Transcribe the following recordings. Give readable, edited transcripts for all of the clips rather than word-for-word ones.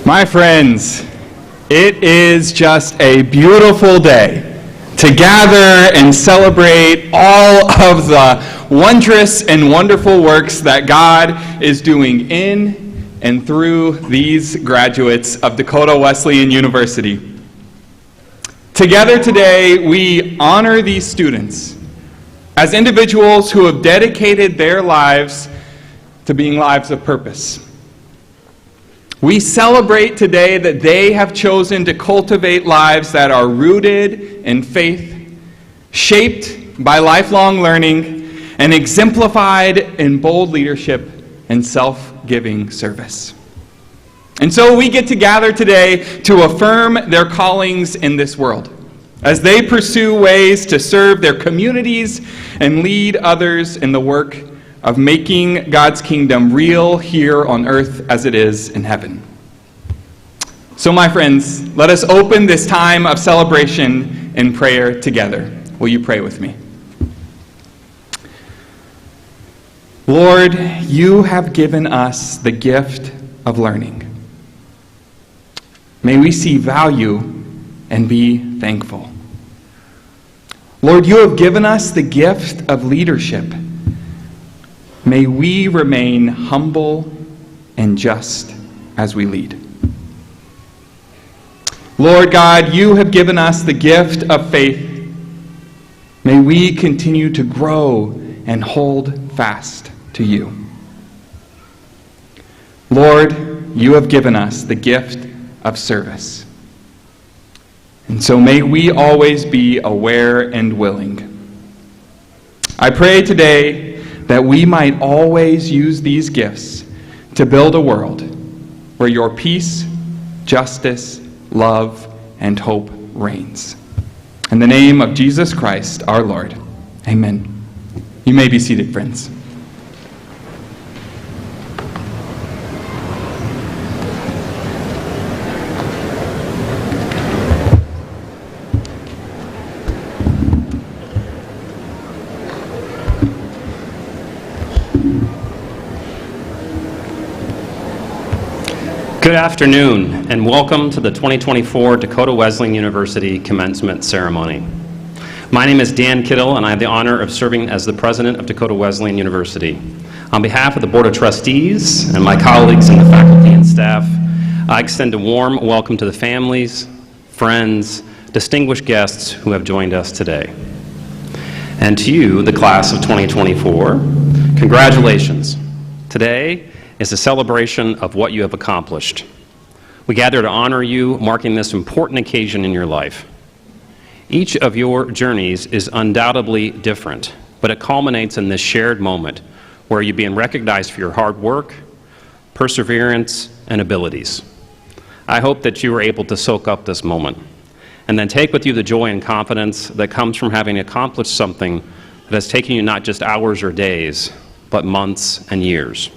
My friends, it is just a beautiful day to gather and celebrate all of the wondrous and wonderful works that God is doing in and through these graduates of Dakota Wesleyan University. Together today, we honor these students as individuals who have dedicated their lives to being lives of purpose. We celebrate today that they have chosen to cultivate lives that are rooted in faith, shaped by lifelong learning, and exemplified in bold leadership and self-giving service. And so we get to gather today to affirm their callings in this world as they pursue ways to serve their communities and lead others in the work of making God's kingdom real here on earth as it is in heaven. So my friends, let us open this time of celebration in prayer together. Will you pray with me? Lord, you have given us the gift of learning. May we see value and be thankful. Lord, you have given us the gift of leadership. May we remain humble and just as we lead. Lord God, you have given us the gift of faith. May we continue to grow and hold fast to you. Lord, you have given us the gift of service. And so may we always be aware and willing. I pray today that we might always use these gifts to build a world where your peace, justice, love, and hope reigns. In the name of Jesus Christ, our Lord. Amen. You may be seated, friends. Good afternoon, and welcome to the 2024 Dakota Wesleyan University Commencement Ceremony. My name is Dan Kittle, and I have the honor of serving as the president of Dakota Wesleyan University. On behalf of the Board of Trustees and my colleagues and the faculty and staff, I extend a warm welcome to the families, friends, distinguished guests who have joined us today. And to you, the class of 2024, congratulations. Today is a celebration of what you have accomplished. We gather to honor you, marking this important occasion in your life. Each of your journeys is undoubtedly different, but it culminates in this shared moment where you're being recognized for your hard work, perseverance, and abilities. I hope that you are able to soak up this moment and then take with you the joy and confidence that comes from having accomplished something that has taken you not just hours or days, but months and years.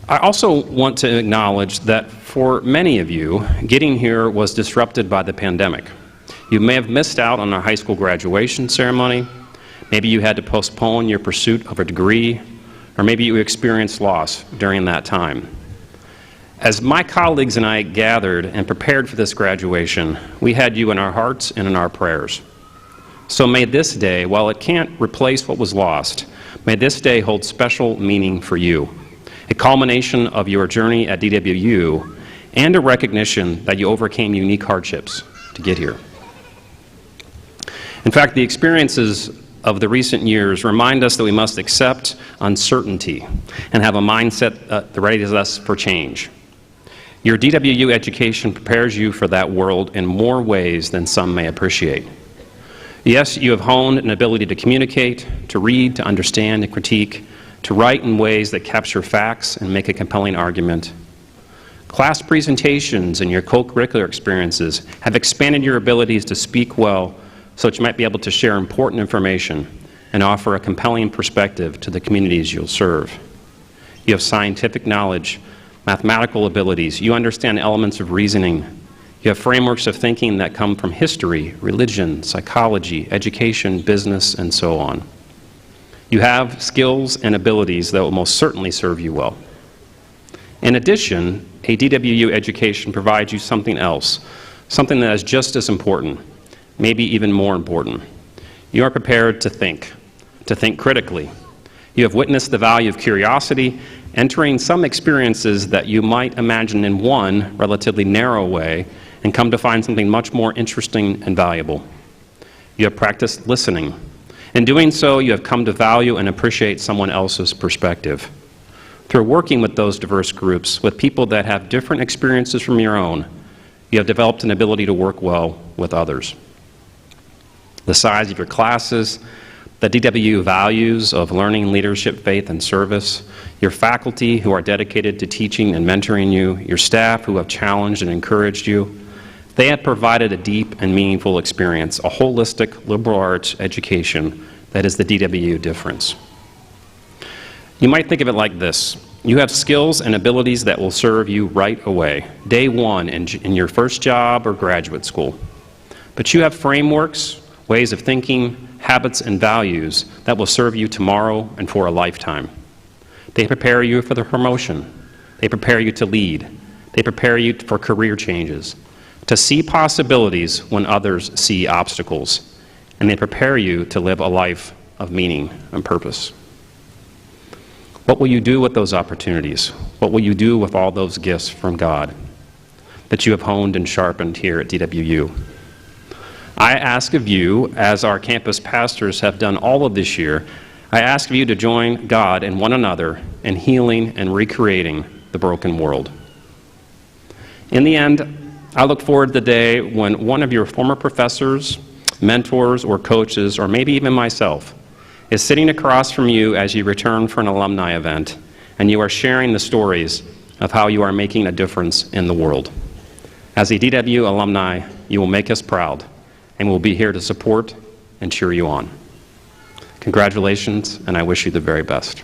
I also want to acknowledge that for many of you, getting here was disrupted by the pandemic. You may have missed out on our high school graduation ceremony. Maybe you had to postpone your pursuit of a degree, or maybe you experienced loss during that time. As my colleagues and I gathered and prepared for this graduation, we had you in our hearts and in our prayers. So may this day, while it can't replace what was lost, may this day hold special meaning for you. A culmination of your journey at DWU, and a recognition that you overcame unique hardships to get here. In fact, the experiences of the recent years remind us that we must accept uncertainty and have a mindset that readies us for change. Your DWU education prepares you for that world in more ways than some may appreciate. Yes, you have honed an ability to communicate, to read, to understand, and critique, to write in ways that capture facts and make a compelling argument. Class presentations and your co-curricular experiences have expanded your abilities to speak well so that you might be able to share important information and offer a compelling perspective to the communities you'll serve. You have scientific knowledge, mathematical abilities, you understand elements of reasoning, you have frameworks of thinking that come from history, religion, psychology, education, business, and so on. You have skills and abilities that will most certainly serve you well. In addition, a DWU education provides you something else, something that is just as important, maybe even more important. You are prepared to think critically. You have witnessed the value of curiosity, entering some experiences that you might imagine in one relatively narrow way and come to find something much more interesting and valuable. You have practiced listening. In doing so, you have come to value and appreciate someone else's perspective. Through working with those diverse groups, with people that have different experiences from your own, you have developed an ability to work well with others. The size of your classes, the DWU values of learning, leadership, faith, and service, your faculty who are dedicated to teaching and mentoring you, your staff who have challenged and encouraged you, they have provided a deep and meaningful experience, a holistic liberal arts education that is the DWU difference. You might think of it like this. You have skills and abilities that will serve you right away, day one in your first job or graduate school. But you have frameworks, ways of thinking, habits, and values that will serve you tomorrow and for a lifetime. They prepare you for the promotion. They prepare you to lead. They prepare you for career changes, to see possibilities when others see obstacles. And they prepare you to live a life of meaning and purpose. What will you do with those opportunities? What will you do with all those gifts from God that you have honed and sharpened here at DWU? I ask of you, as our campus pastors have done all of this year, I ask of you to join God and one another in healing and recreating the broken world. In the end, I look forward to the day when one of your former professors, mentors, or coaches, or maybe even myself, is sitting across from you as you return for an alumni event, and you are sharing the stories of how you are making a difference in the world. As a DWU alumni, you will make us proud, and we'll be here to support and cheer you on. Congratulations, and I wish you the very best.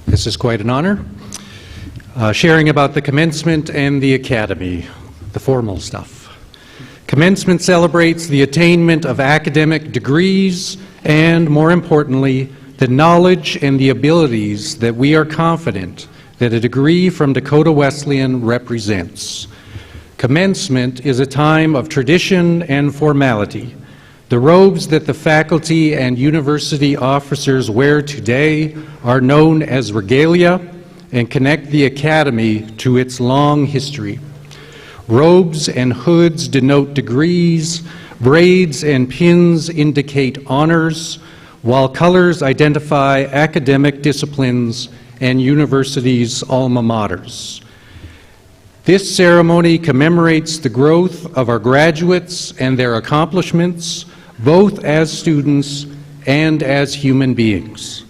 This is quite an honor. Sharing about the commencement and the academy, the formal stuff. Commencement celebrates the attainment of academic degrees and, more importantly, the knowledge and the abilities that we are confident that a degree from Dakota Wesleyan represents. Commencement is a time of tradition and formality. The robes that the faculty and university officers wear today are known as regalia and connect the academy to its long history. Robes and hoods denote degrees, braids and pins indicate honors, while colors identify academic disciplines and universities' alma maters. This ceremony commemorates the growth of our graduates and their accomplishments, both as students and as human beings.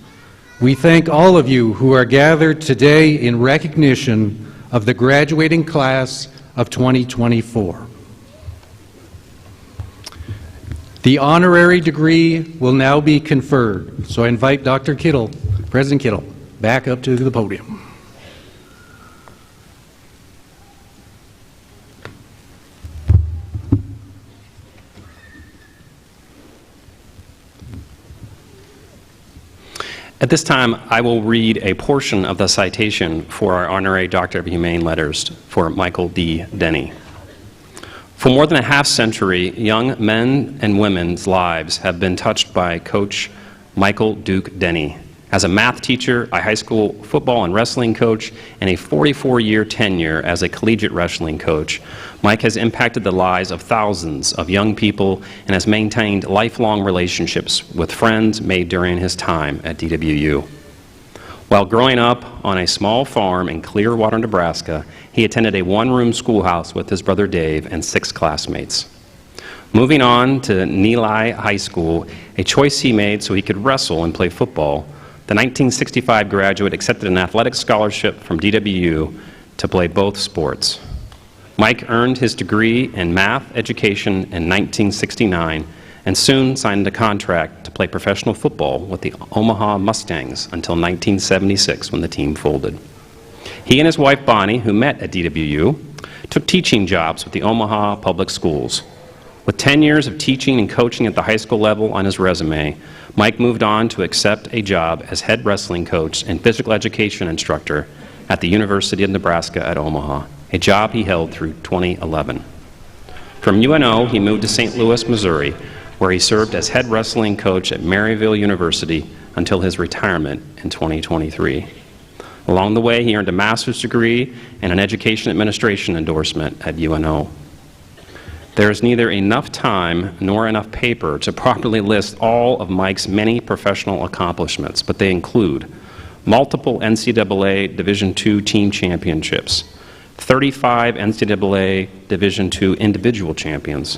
We thank all of you who are gathered today in recognition of the graduating class of 2024. The honorary degree will now be conferred, so I invite Dr. Kittle, President Kittle, back up to the podium. At this time, I will read a portion of the citation for our Honorary Doctor of Humane Letters for Michael D. Denny. For more than a half-century, young men and women's lives have been touched by Coach Michael Duke Denny. As a math teacher, a high school football and wrestling coach, and a 44-year tenure as a collegiate wrestling coach, Mike has impacted the lives of thousands of young people and has maintained lifelong relationships with friends made during his time at DWU. While growing up on a small farm in Clearwater, Nebraska, he attended a one-room schoolhouse with his brother Dave and 6 classmates. Moving on to Neeli High School, a choice he made so he could wrestle and play football, the 1965 graduate accepted an athletic scholarship from DWU to play both sports. Mike earned his degree in math education in 1969 and soon signed a contract to play professional football with the Omaha Mustangs until 1976 when the team folded. He and his wife Bonnie, who met at DWU, took teaching jobs with the Omaha Public Schools. With 10 years of teaching and coaching at the high school level on his resume, Mike moved on to accept a job as head wrestling coach and physical education instructor at the University of Nebraska at Omaha, a job he held through 2011. From UNO, he moved to St. Louis, Missouri, where he served as head wrestling coach at Maryville University until his retirement in 2023. Along the way, he earned a master's degree and an education administration endorsement at UNO. There is neither enough time nor enough paper to properly list all of Mike's many professional accomplishments, but they include multiple NCAA Division II team championships, 35 NCAA Division II individual champions,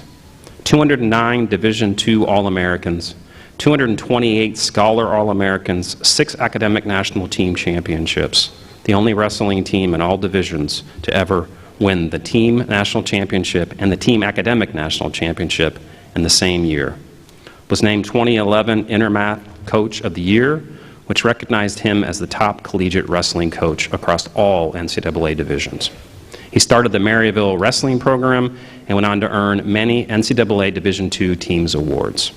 209 Division II All-Americans, 228 Scholar All-Americans, 6 Academic National Team Championships, the only wrestling team in all divisions to ever win the Team National Championship and the Team Academic National Championship in the same year. Was named 2011 Intermath Coach of the Year, which recognized him as the top collegiate wrestling coach across all NCAA divisions. He started the Maryville Wrestling Program and went on to earn many NCAA Division II Teams awards.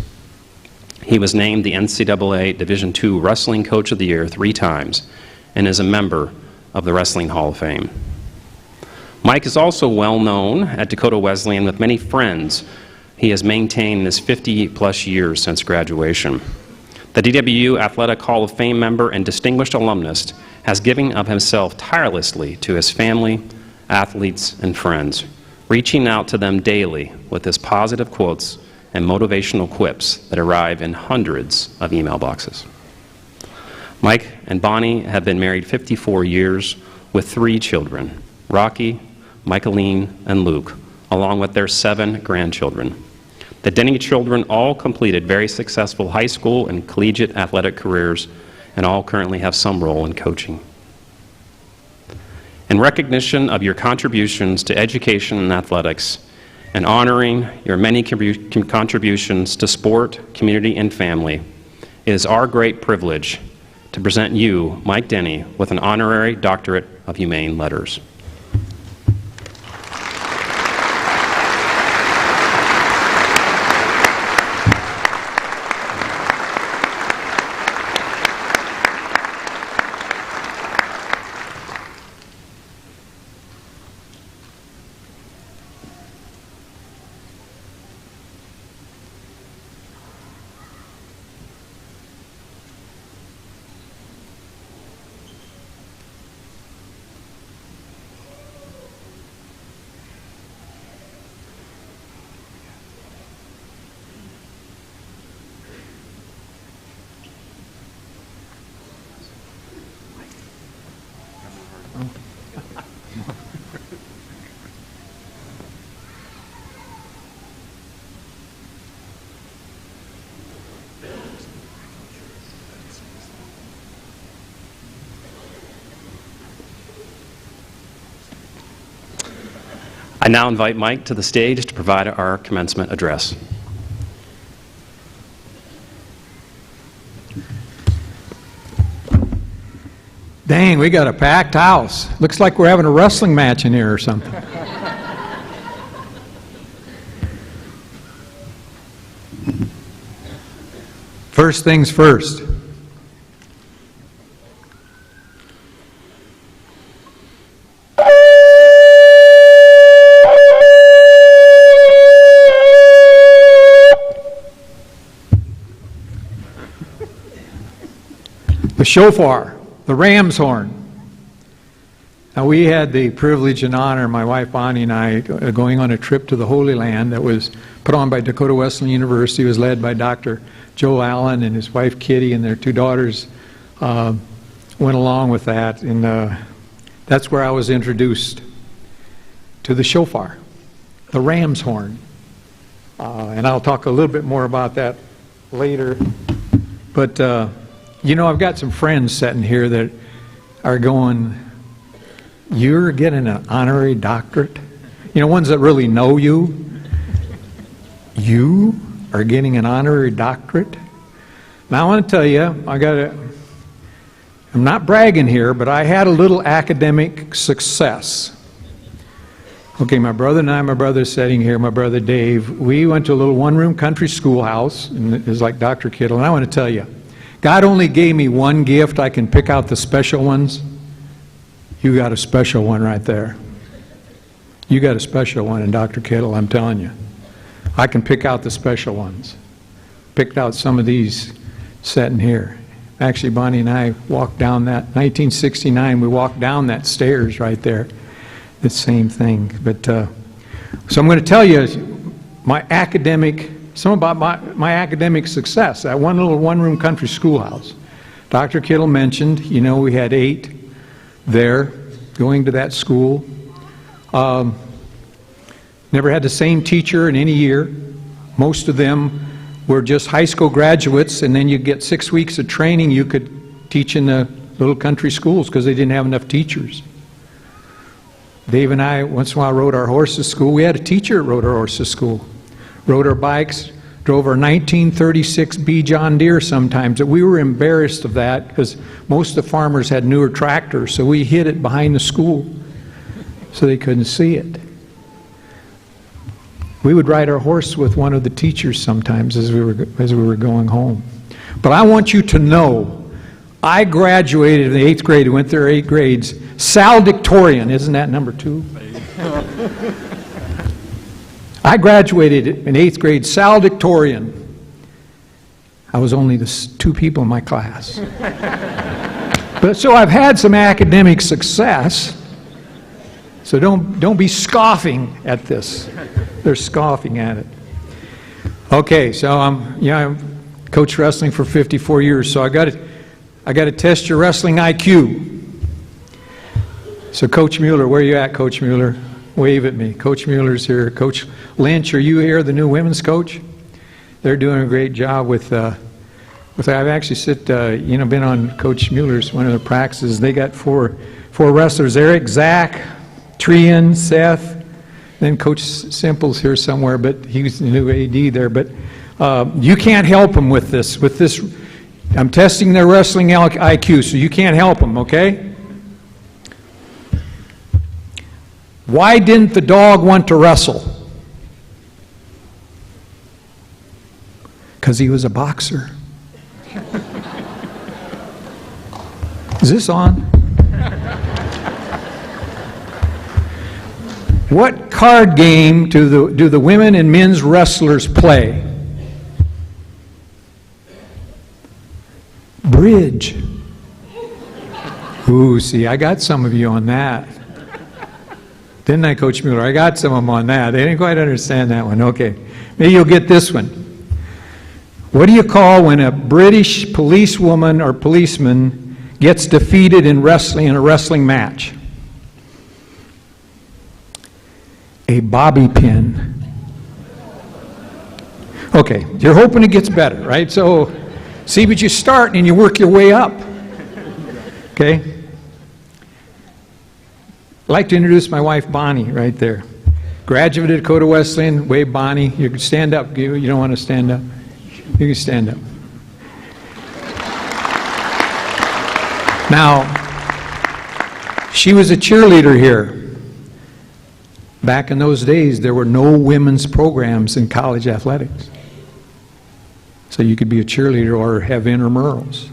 He was named the NCAA Division II Wrestling Coach of the Year 3 times and is a member of the Wrestling Hall of Fame. Mike is also well known at Dakota Wesleyan with many friends he has maintained in his 50-plus years since graduation. The DWU Athletic Hall of Fame member and distinguished alumnus has given of himself tirelessly to his family, athletes, and friends, reaching out to them daily with his positive quotes and motivational quips that arrive in hundreds of email boxes. Mike and Bonnie have been married 54 years with 3 children, Rocky, Michaeline, and Luke, along with their 7 grandchildren. The Denny children all completed very successful high school and collegiate athletic careers and all currently have some role in coaching. In recognition of your contributions to education and athletics, and honoring your many contributions to sport, community, and family, it is our great privilege to present you, Mike Denny, with an honorary doctorate of humane letters. I now invite Mike to the stage to provide our commencement address. Dang, we got a packed house. Looks like we're having a wrestling match in here or something. First things first. The shofar, the ram's horn. Now, we had the privilege and honor, my wife Bonnie and I, going on a trip to the Holy Land that was put on by Dakota Wesleyan University. It was led by Dr. Joe Allen and his wife Kitty, and their 2 daughters went along with that. And that's where I was introduced to the shofar, the ram's horn. And I'll talk a little bit more about that later. But you know, I've got some friends sitting here that are going, "You're getting an honorary doctorate?" You know, ones that really know you. You are getting an honorary doctorate? Now, I want to tell you, I'm not bragging here, but I had a little academic success. Okay, my brother and I, my brother's sitting here, my brother Dave, we went to a little one-room country schoolhouse, and it was like Dr. Kittle, and I want to tell you, God only gave me one gift. I can pick out the special ones. You got a special one right there. You got a special one in Dr. Kittle, I'm telling you. I can pick out the special ones. Picked out some of these sitting here. Actually, Bonnie and I walked down that, 1969, we walked down that stairs right there. The same thing. But so I'm going to tell you my academic, some about my academic success at one little one-room country schoolhouse. Dr. Kittle mentioned, you know, we had 8 there going to that school. Never had the same teacher in any year. Most of them were just high school graduates, and then you get 6 weeks of training you could teach in the little country schools because they didn't have enough teachers. Dave and I once in a while rode our horses to school. We had a teacher that rode our horses to school. Rode our bikes, drove our 1936 B John Deere sometimes. We were embarrassed of that because most of the farmers had newer tractors, so we hid it behind the school so they couldn't see it. We would ride our horse with one of the teachers sometimes as we were going home. But I want you to know, I graduated in the 8th grade. I went there 8 grades. Valedictorian, isn't that number 2? I graduated in 8th grade, valedictorian. I was only the 2 people in my class. But so I've had some academic success. So don't be scoffing at this. They're scoffing at it. Okay, so I've coached wrestling for 54 years, so I got to test your wrestling IQ. So Coach Mueller, where are you at, Coach Mueller? Wave at me. Coach Mueller's here. Coach Lynch, are you here, the new women's coach? They're doing a great job with I've actually been on Coach Mueller's, one of the practices. They got four wrestlers, Eric, Zach, Trian, Seth, then Coach Simple's here somewhere, but he's the new AD there. But you can't help them with this. I'm testing their wrestling IQ, so you can't help them, okay? Why didn't the dog want to wrestle? Because he was a boxer. Is this on? What card game do the women and men's wrestlers play? Bridge. Ooh, see, I got some of you on that. Didn't I, Coach Mueller? I got some of them on that. They didn't quite understand that one. Okay. Maybe you'll get this one. What do you call when a British policewoman or policeman gets defeated in a wrestling match? A bobby pin. Okay, you're hoping it gets better, right? So, see, but you start and you work your way up. Okay? I'd like to introduce my wife, Bonnie, right there. Graduate at Dakota Wesleyan. Wave, Bonnie. You can stand up. You don't want to stand up? You can stand up. Now, she was a cheerleader here. Back in those days, there were no women's programs in college athletics. So you could be a cheerleader or have intramurals.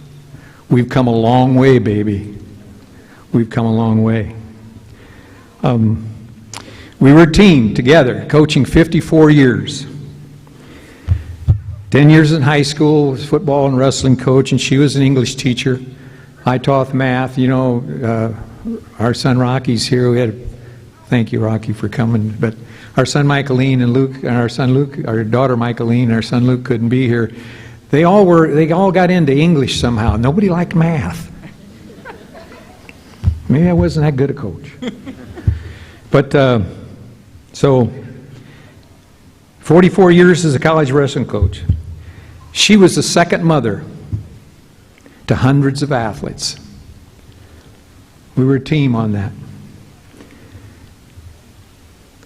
We've come a long way, baby. We've come a long way. We were a team together, coaching 54 years. 10 years in high school, was football and wrestling coach, and she was an English teacher. I taught math. You know, our son Rocky's here. Thank you, Rocky, for coming. But our son Michaeline and Luke, and our son Luke, our daughter Michaeline, our son Luke couldn't be here. They all got into English somehow. Nobody liked math. Maybe I wasn't that good a coach. But so 44 years as a college wrestling coach. She was the second mother to hundreds of athletes. We were a team on that.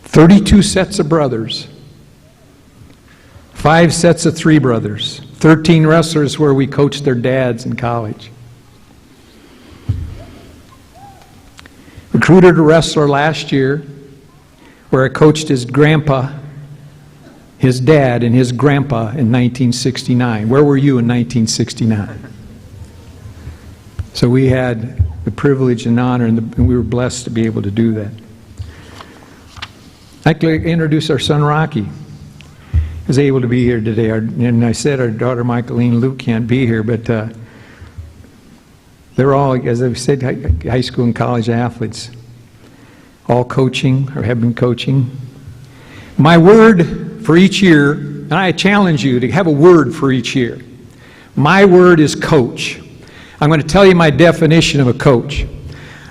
32 sets of brothers, 5 sets of 3 brothers, 13 wrestlers where we coached their dads in college. recruited a wrestler last year where I coached his grandpa, his dad, and his grandpa in 1969. Where were you in 1969? So we had the privilege and honor, and we were blessed to be able to do that. I'd like to introduce our son Rocky. He was able to be here today. And I said our daughter Michaeline Luke can't be here, but they're all, as I've said, high school and college athletes. All coaching or have been coaching. My word for each year, and I challenge you to have a word for each year. My word is coach. I'm going to tell you my definition of a coach.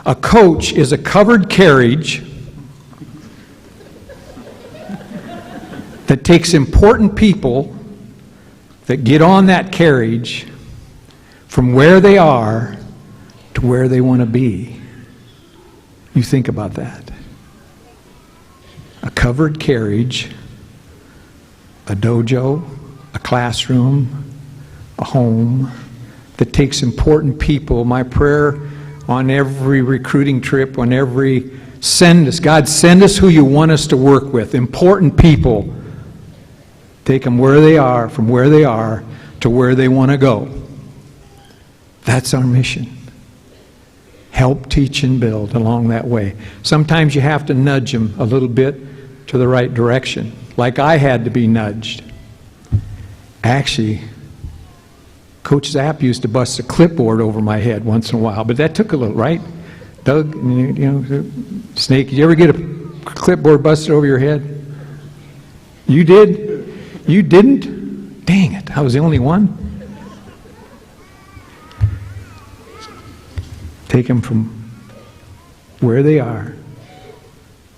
A coach is a covered carriage that takes important people that get on that carriage from where they are to where they want to be. You think about that. A covered carriage, a dojo, a classroom, a home that takes important people. My prayer on every recruiting trip, on every send us, God, send us who you want us to work with. Important people. Take them where they are, from where they are to where they want to go. That's our mission. Help, teach, and build along that way. Sometimes you have to nudge them a little bit to the right direction, like I had to be nudged. Actually, Coach Zapp used to bust a clipboard over my head once in a while, but that took a little, right? Doug, you know, Snake, did you ever get a clipboard busted over your head? You did? You didn't? Dang it, I was the only one. Take them from where they are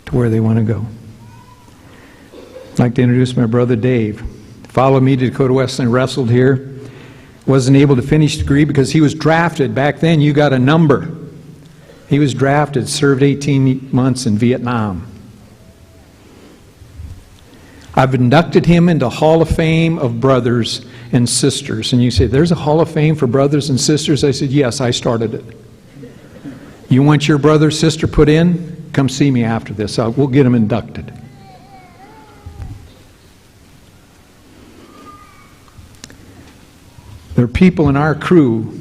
to where they want to go. I'd like to introduce my brother Dave. Followed me to Dakota Wesleyan, wrestled here. Wasn't able to finish the degree because he was drafted. Back then you got a number. He was drafted, served 18 months in Vietnam. I've inducted him into Hall of Fame of brothers and sisters. And you say, there's a Hall of Fame for brothers and sisters? I said, yes, I started it. You want your brother or sister put in? Come see me after this. We'll get them inducted. There are people in our crew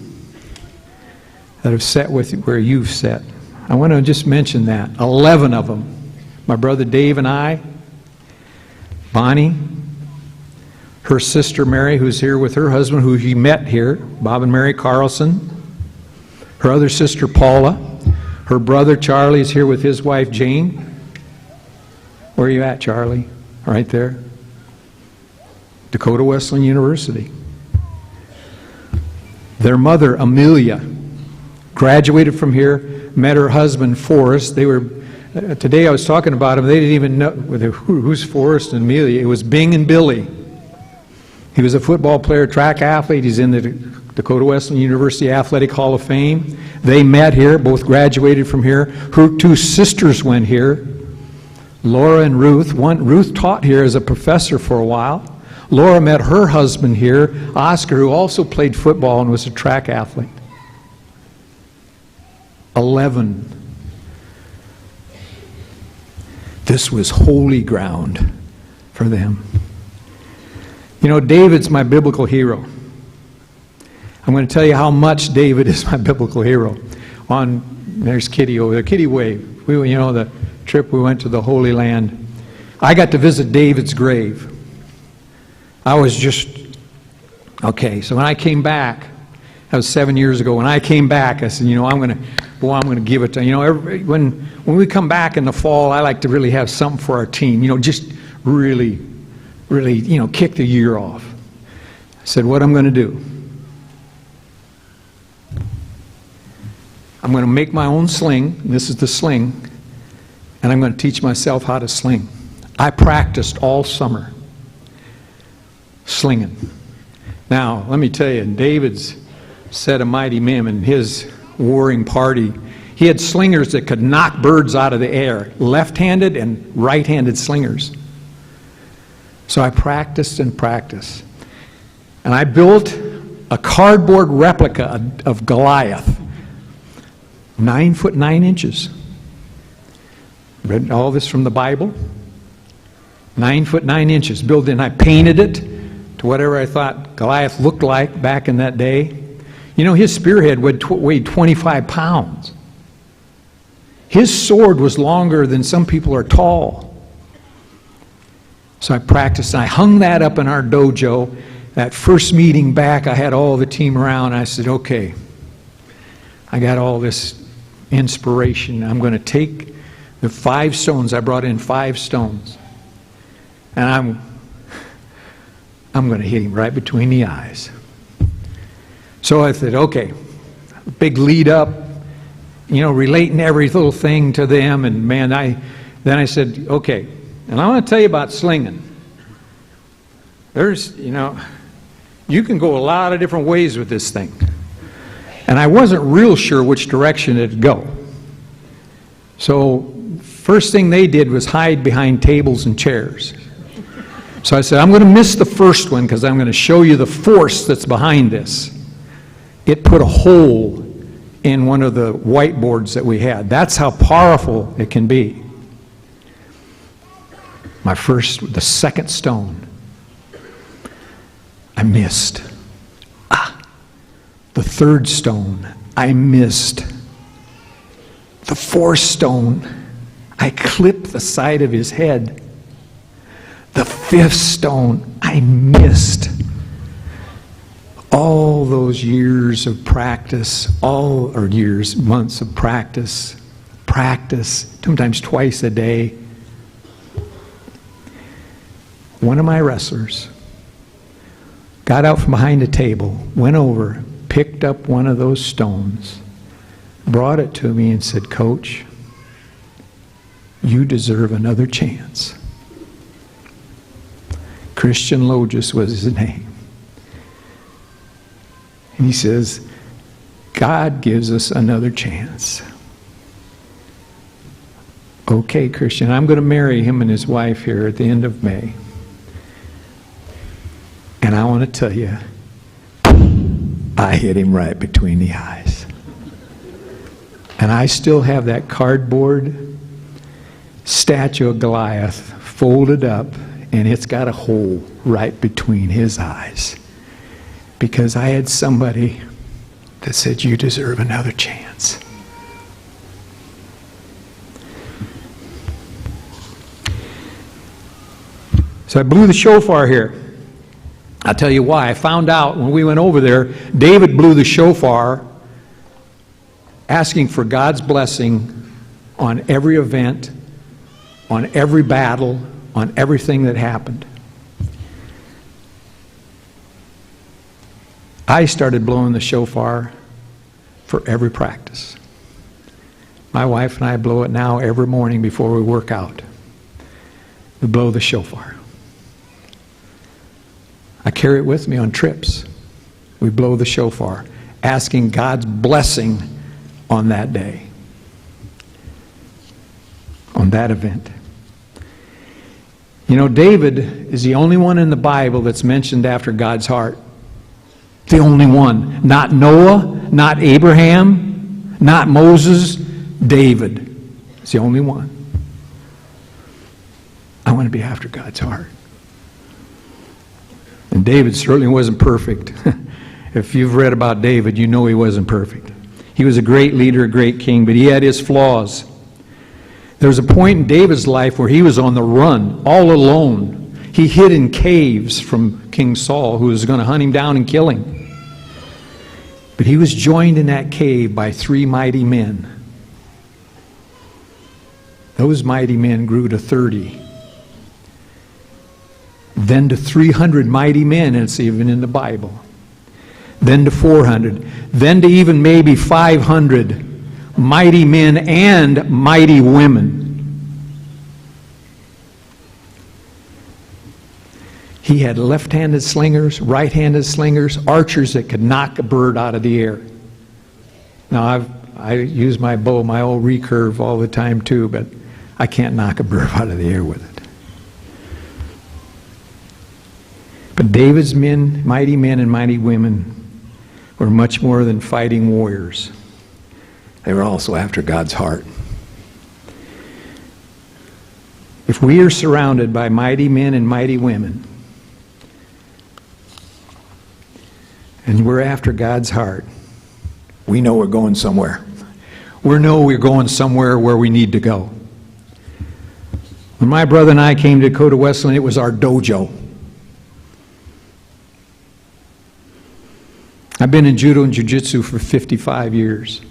that have sat with you where you've sat. I want to just mention that. 11 of them. My brother Dave and I, Bonnie, her sister Mary, who's here with her husband, who he met here, Bob and Mary Carlson, her other sister Paula, her brother Charlie is here with his wife Jane. Where are you at, Charlie? Right there. Dakota Wesleyan University. Their mother, Amelia, graduated from here, met her husband, Forrest. They were, today I was talking about them, they didn't even know, who's Forrest and Amelia? It was Bing and Billy. He was a football player, track athlete. He's in the Dakota Wesleyan University Athletic Hall of Fame. They met here, both graduated from here. Her two sisters went here, Laura and Ruth. Ruth taught here as a professor for a while. Laura met her husband here, Oscar, who also played football and was a track athlete. 11. This was holy ground for them. You know, David's my biblical hero. I'm going to tell you how much David is my biblical hero. There's Kitty over there. Kitty wave. The trip we went to the Holy Land. I got to visit David's grave. I was just, okay, so when I came back, that was 7 years ago, when I came back, I said, I'm going to give it to, when we come back in the fall, I like to really have something for our team, just really, kick the year off. I said, what I'm going to do, I'm going to make my own sling, this is the sling, and I'm going to teach myself how to sling. I practiced all summer. Slinging. Now, let me tell you, David's set a mighty men in his warring party. He had slingers that could knock birds out of the air, left-handed and right-handed slingers. So I practiced and practiced. And I built a cardboard replica of Goliath, 9 foot 9 inches. Read all this from the Bible. 9 foot 9 inches, built in. I painted it to whatever I thought Goliath looked like back in that day. You know, his spearhead weighed 25 pounds. His sword was longer than some people are tall. So I practiced, and I hung that up in our dojo. That first meeting back, I had all the team around. I said, okay, I got all this inspiration. I'm going to take the 5 stones. I brought in 5 stones. And I'm going to hit him right between the eyes. So I said, okay, big lead up, you know, relating every little thing to them. And man, then I said, okay, and I want to tell you about slinging. There's, you know, you can go a lot of different ways with this thing. And I wasn't real sure which direction it'd go. So first thing they did was hide behind tables and chairs. So I said, I'm going to miss the first one because I'm going to show you the force that's behind this. It put a hole in one of the whiteboards that we had. That's how powerful it can be. The second stone, I missed. The third stone, I missed. The fourth stone, I clipped the side of his head. The fifth stone, I missed. All those years of practice, months of practice, sometimes twice a day. One of my wrestlers got out from behind a table, went over, picked up one of those stones, brought it to me and said, Coach, you deserve another chance. Christian Logis was his name. And he says, God gives us another chance. Okay, Christian, I'm going to marry him and his wife here at the end of May. And I want to tell you, I hit him right between the eyes. And I still have that cardboard statue of Goliath folded up, and it's got a hole right between his eyes. Because I had somebody that said, you deserve another chance. So I blew the shofar here. I'll tell you why. I found out when we went over there, David blew the shofar asking for God's blessing on every event, on every battle, on everything that happened. I started blowing the shofar for every practice. My wife and I blow it now every morning before we work out. We blow the shofar. I carry it with me on trips. We blow the shofar, asking God's blessing on that day, on that event. You know, David is the only one in the Bible that's mentioned after God's heart. The only one. Not Noah, not Abraham, not Moses, David. It's the only one. I want to be after God's heart. And David certainly wasn't perfect. If you've read about David, you know he wasn't perfect. He was a great leader, a great king, but he had his flaws. There was a point in David's life where he was on the run, all alone. He hid in caves from King Saul, who was going to hunt him down and kill him. But he was joined in that cave by 3 mighty men. Those mighty men grew to 30. Then to 300 mighty men, and it's even in the Bible. Then to 400. Then to even maybe 500 mighty men and mighty women. He had left-handed slingers, right-handed slingers, archers that could knock a bird out of the air. Now, I use my bow, my old recurve all the time too, but I can't knock a bird out of the air with it. But David's men and mighty women, were much more than fighting warriors. They were also after God's heart. If we are surrounded by mighty men and mighty women, and we're after God's heart, we know we're going somewhere. We know we're going somewhere where we need to go. When my brother and I came to Dakota Wesleyan, it was our dojo. I've been in judo and jiu-jitsu for 55 years.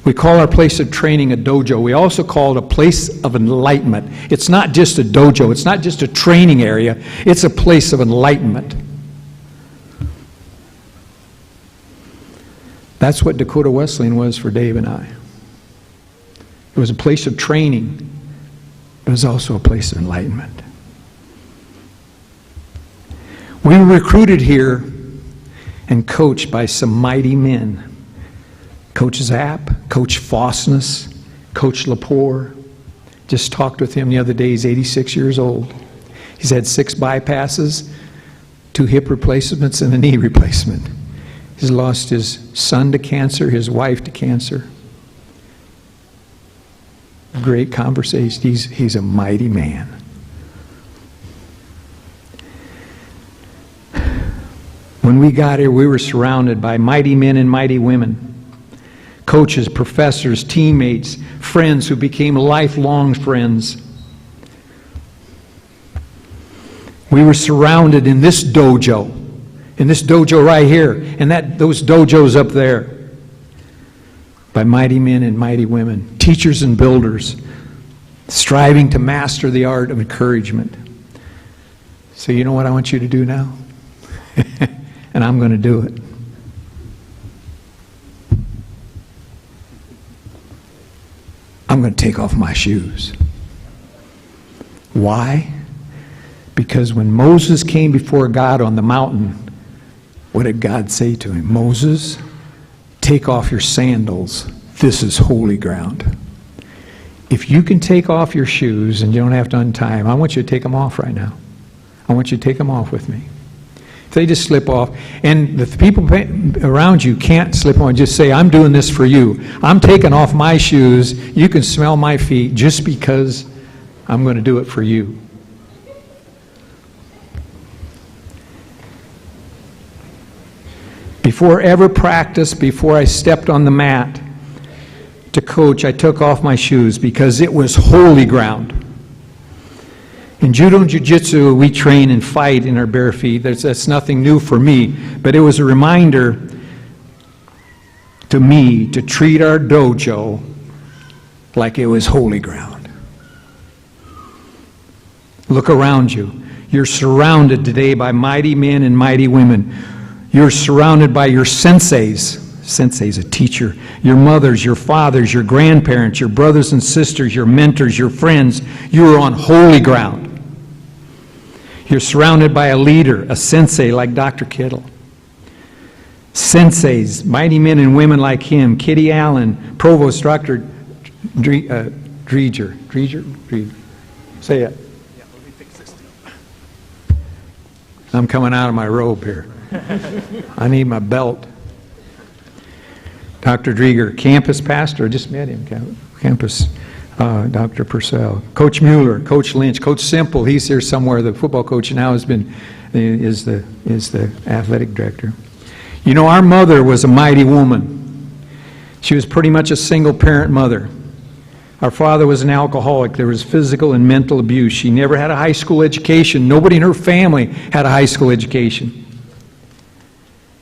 We call our place of training a dojo. We also call it a place of enlightenment. It's not just a dojo. It's not just a training area. It's a place of enlightenment. That's what Dakota Wesleyan was for Dave and I. It was a place of training. It was also a place of enlightenment. We were recruited here and coached by some mighty men. Coach Zapp, Coach Fossness, Coach Lepore. Just talked with him the other day. He's 86 years old. He's had 6 bypasses, 2 hip replacements, and a knee replacement. He's lost his son to cancer, his wife to cancer. Great conversation. He's a mighty man. When we got here, we were surrounded by mighty men and mighty women. Coaches, professors, teammates, friends who became lifelong friends. We were surrounded in this dojo right here, and those dojos up there, by mighty men and mighty women, teachers and builders, striving to master the art of encouragement. So you know what I want you to do now? And I'm going to do it. I'm going to take off my shoes. Why? Because when Moses came before God on the mountain, what did God say to him? Moses, take off your sandals. This is holy ground. If you can take off your shoes and you don't have to untie them, I want you to take them off right now. I want you to take them off with me. If they just slip off, and the people around you can't slip on, just say, I'm doing this for you. I'm taking off my shoes. You can smell my feet just because I'm going to do it for you. Before ever practice, before I stepped on the mat to coach, I took off my shoes because it was holy ground. In judo and jiu-jitsu, we train and fight in our bare feet. That's nothing new for me, but it was a reminder to me to treat our dojo like it was holy ground. Look around you. You're surrounded today by mighty men and mighty women. You're surrounded by your senseis. Sensei's a teacher. Your mothers, your fathers, your grandparents, your brothers and sisters, your mentors, your friends. You are on holy ground. You're surrounded by a leader, a sensei like Dr. Kittle. Senseis, mighty men and women like him, Kitty Allen, Provost Dr. Dreger. Say it. Yeah, let me fix this. I'm coming out of my robe here. I need my belt. Dr. Dreger, campus pastor, I just met him, campus, Dr. Purcell. Coach Mueller, Coach Lynch, Coach Simple, he's here somewhere, the football coach now is the athletic director. You know, our mother was a mighty woman. She was pretty much a single parent mother. Our father was an alcoholic. There was physical and mental abuse. She never had a high school education. Nobody in her family had a high school education.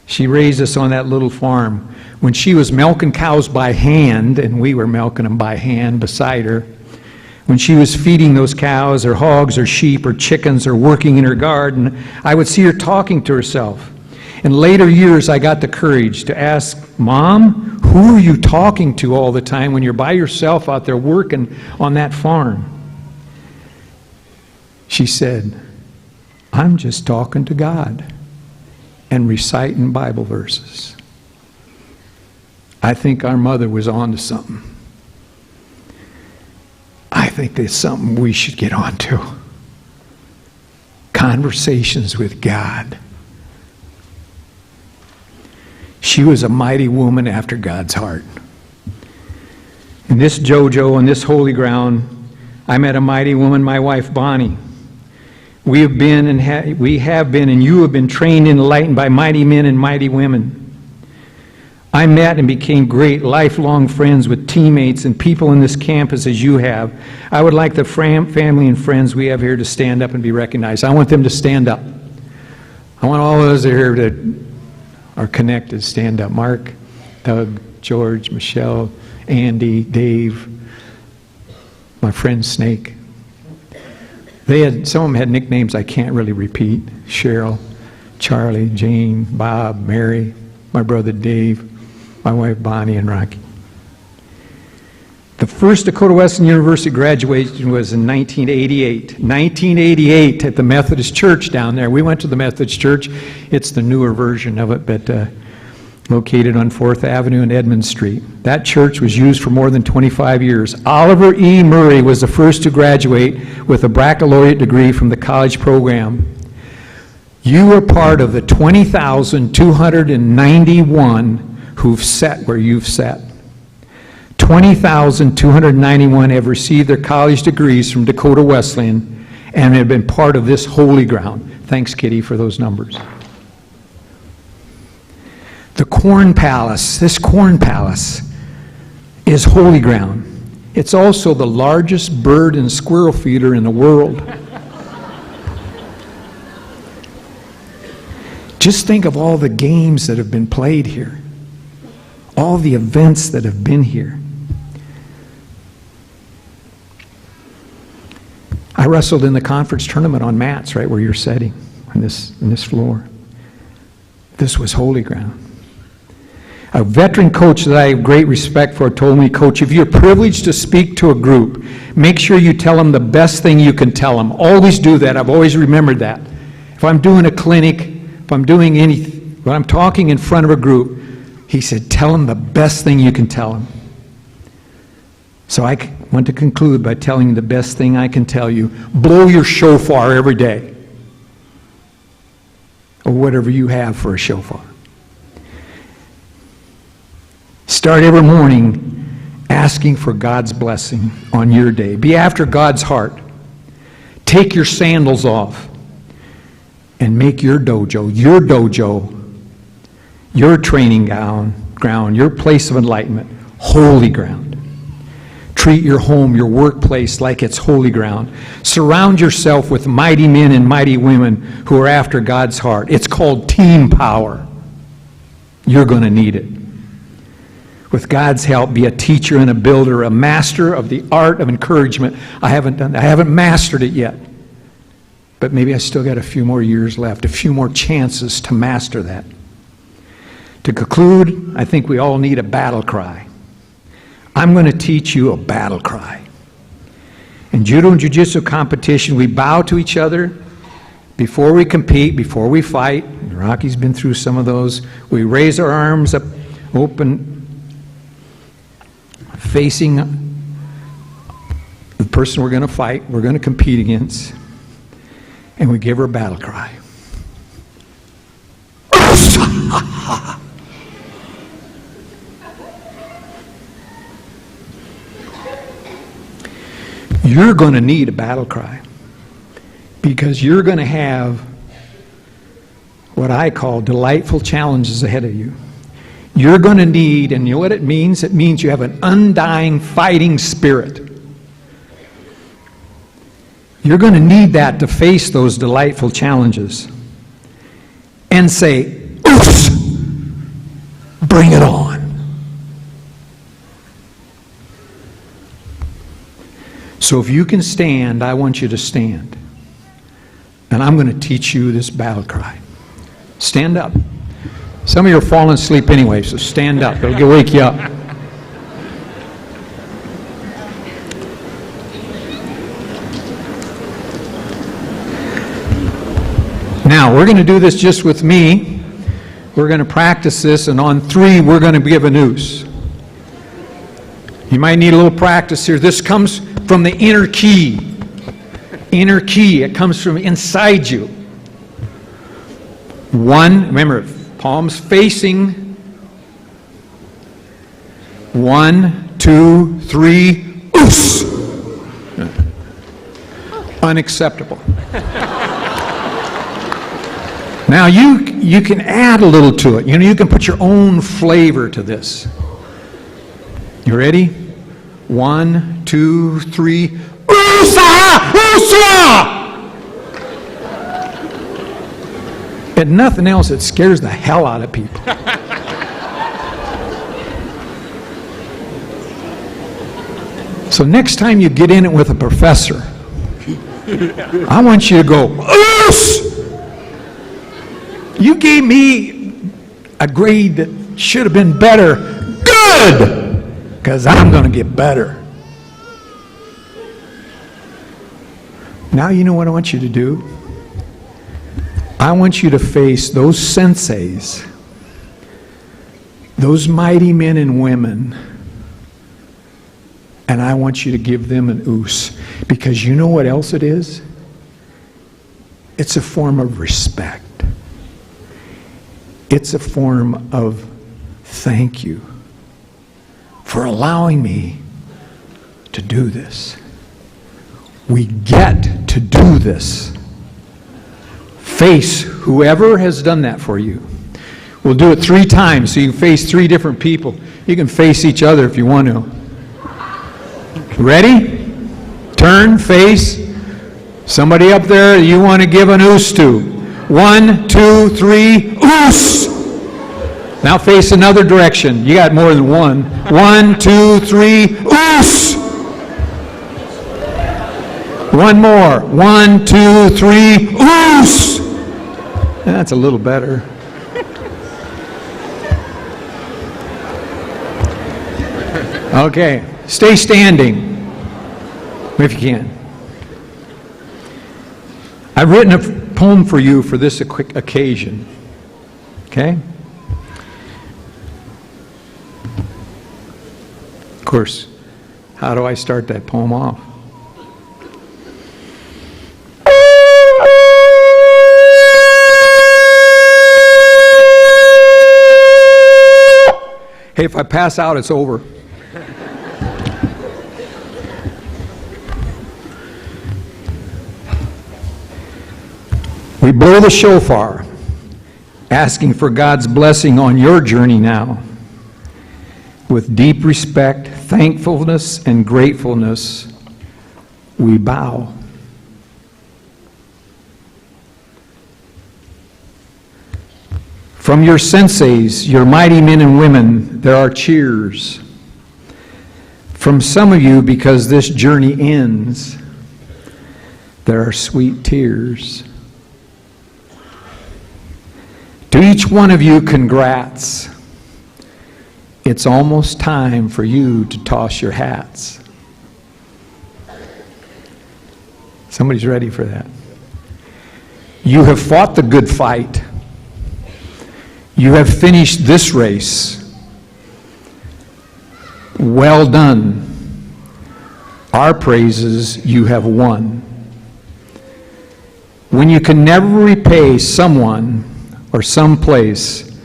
She raised us on that little farm. When she was milking cows by hand, and we were milking them by hand beside her, when she was feeding those cows or hogs or sheep or chickens or working in her garden, I would see her talking to herself. In later years, I got the courage to ask, Mom, who are you talking to all the time when you're by yourself out there working on that farm? She said, I'm just talking to God and reciting Bible verses. I think our mother was on to something. I think there's something we should get on to. Conversations with God. She was a mighty woman after God's heart. In this dojo, on this holy ground, I met a mighty woman, my wife Bonnie. We have been and you have been trained and enlightened by mighty men and mighty women. I met and became great lifelong friends with teammates and people in this campus as you have. I would like the family and friends we have here to stand up and be recognized. I want them to stand up. I want all those that are here that are connected to stand up. Mark, Doug, George, Michelle, Andy, Dave, my friend Snake. Some of them had nicknames I can't really repeat. Cheryl, Charlie, Jane, Bob, Mary, my brother Dave, my wife Bonnie, and Rocky. The first Dakota Wesleyan University graduation was in 1988. 1988 at the Methodist Church down there. We went to the Methodist Church. It's the newer version of it, but located on 4th Avenue and Edmund Street. That church was used for more than 25 years. Oliver E. Murray was the first to graduate with a baccalaureate degree from the college program. You were part of the 20,291 who've sat where you've sat. 20,291 have received their college degrees from Dakota Wesleyan and have been part of this holy ground. Thanks, Kitty, for those numbers. The Corn Palace, this Corn Palace is holy ground. It's also the largest bird and squirrel feeder in the world. Just think of all the games that have been played here, all the events that have been here. I wrestled in the conference tournament on mats right where you're sitting, on this floor. This was holy ground. A veteran coach that I have great respect for told me, Coach, if you're privileged to speak to a group, make sure you tell them the best thing you can tell them. Always do that. I've always remembered that. If I'm doing a clinic, if I'm doing anything, when I'm talking in front of a group, he said, tell them the best thing you can tell them. So I want to conclude by telling you the best thing I can tell you. Blow your shofar every day. Or whatever you have for a shofar. Start every morning asking for God's blessing on your day. Be after God's heart. Take your sandals off and make your dojo, your training ground, your place of enlightenment, holy ground. Treat your home, your workplace like it's holy ground. Surround yourself with mighty men and mighty women who are after God's heart. It's called team power. You're going to need it. With God's help, be a teacher and a builder, a master of the art of encouragement. I haven't mastered it yet. But maybe I still got a few more years left, a few more chances to master that. To conclude, I think we all need a battle cry. I'm going to teach you a battle cry. In judo and jiu-jitsu competition, we bow to each other before we compete, before we fight. Rocky's been through some of those. We raise our arms up, open, facing the person we're going to fight, we're going to compete against, and we give her a battle cry. You're going to need a battle cry because you're going to have what I call delightful challenges ahead of you. You're going to need, and you know what it means? It means you have an undying fighting spirit. You're going to need that to face those delightful challenges and say, "Oos! Bring it on." So if you can stand, I want you to stand. And I'm going to teach you this battle cry. Stand up. Some of you are falling asleep anyway, so stand up. It'll wake you up. Now, we're going to do this just with me. We're going to practice this, and on 3, we're going to give a noose. You might need a little practice here. This comes from the inner key. Inner key. It comes from inside you. 1, remember, palms facing. 1, 2, 3, oos! unacceptable. Now you can add a little to it. You can put your own flavor to this. You ready? 1, 2, 3. Oosa! Oosa! And nothing else, it scares the hell out of people. So next time you get in it with a professor, I want you to go, Oos! You gave me a grade that should have been better. Good! Because I'm going to get better. Now you know what I want you to do? I want you to face those senseis, those mighty men and women, and I want you to give them an oos. Because you know what else it is? It's a form of respect. It's a form of thank you for allowing me to do this. We get to do this. Face whoever has done that for you. We'll do it 3 times so you can face 3 different people. You can face each other if you want to. Ready? Turn, face. Somebody up there you want to give an oos to. 1, 2, 3, oos! Now face another direction. You got more than one. 1, 2, 3, oos! One more. 1, 2, 3, oos! That's a little better. Okay, stay standing if you can. I've written a poem for you for this occasion. Okay? Of course, how do I start that poem off? Hey, if I pass out, it's over. We blow the shofar, asking for God's blessing on your journey now. With deep respect, thankfulness, and gratefulness, we bow. From your senseis, your mighty men and women, there are cheers. From some of you, because this journey ends, there are sweet tears. To each one of you, congrats. It's almost time for you to toss your hats. Somebody's ready for that. You have fought the good fight. You have finished this race. Well done. Our praises you have won. When you can never repay someone or some place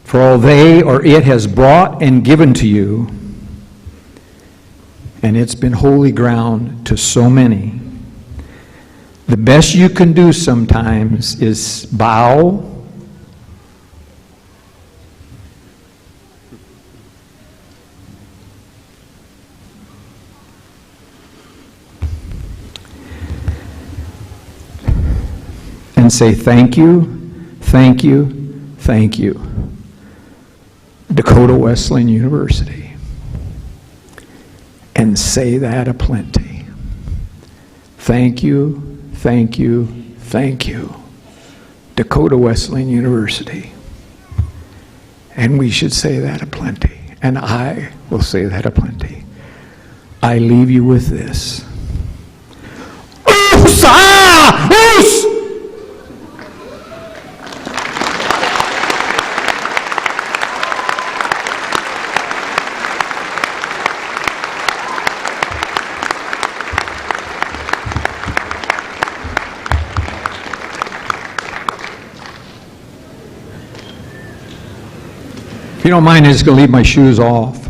for all they or it has brought and given to you, and it's been holy ground to so many, the best you can do sometimes is bow and say thank you, thank you, thank you. Dakota Wesleyan University. And say that aplenty. Thank you, thank you, thank you. Dakota Wesleyan University. And we should say that aplenty. And I will say that aplenty. I leave you with this. Oos! Ah! Oos! If you don't mind, I'm just going to leave my shoes off.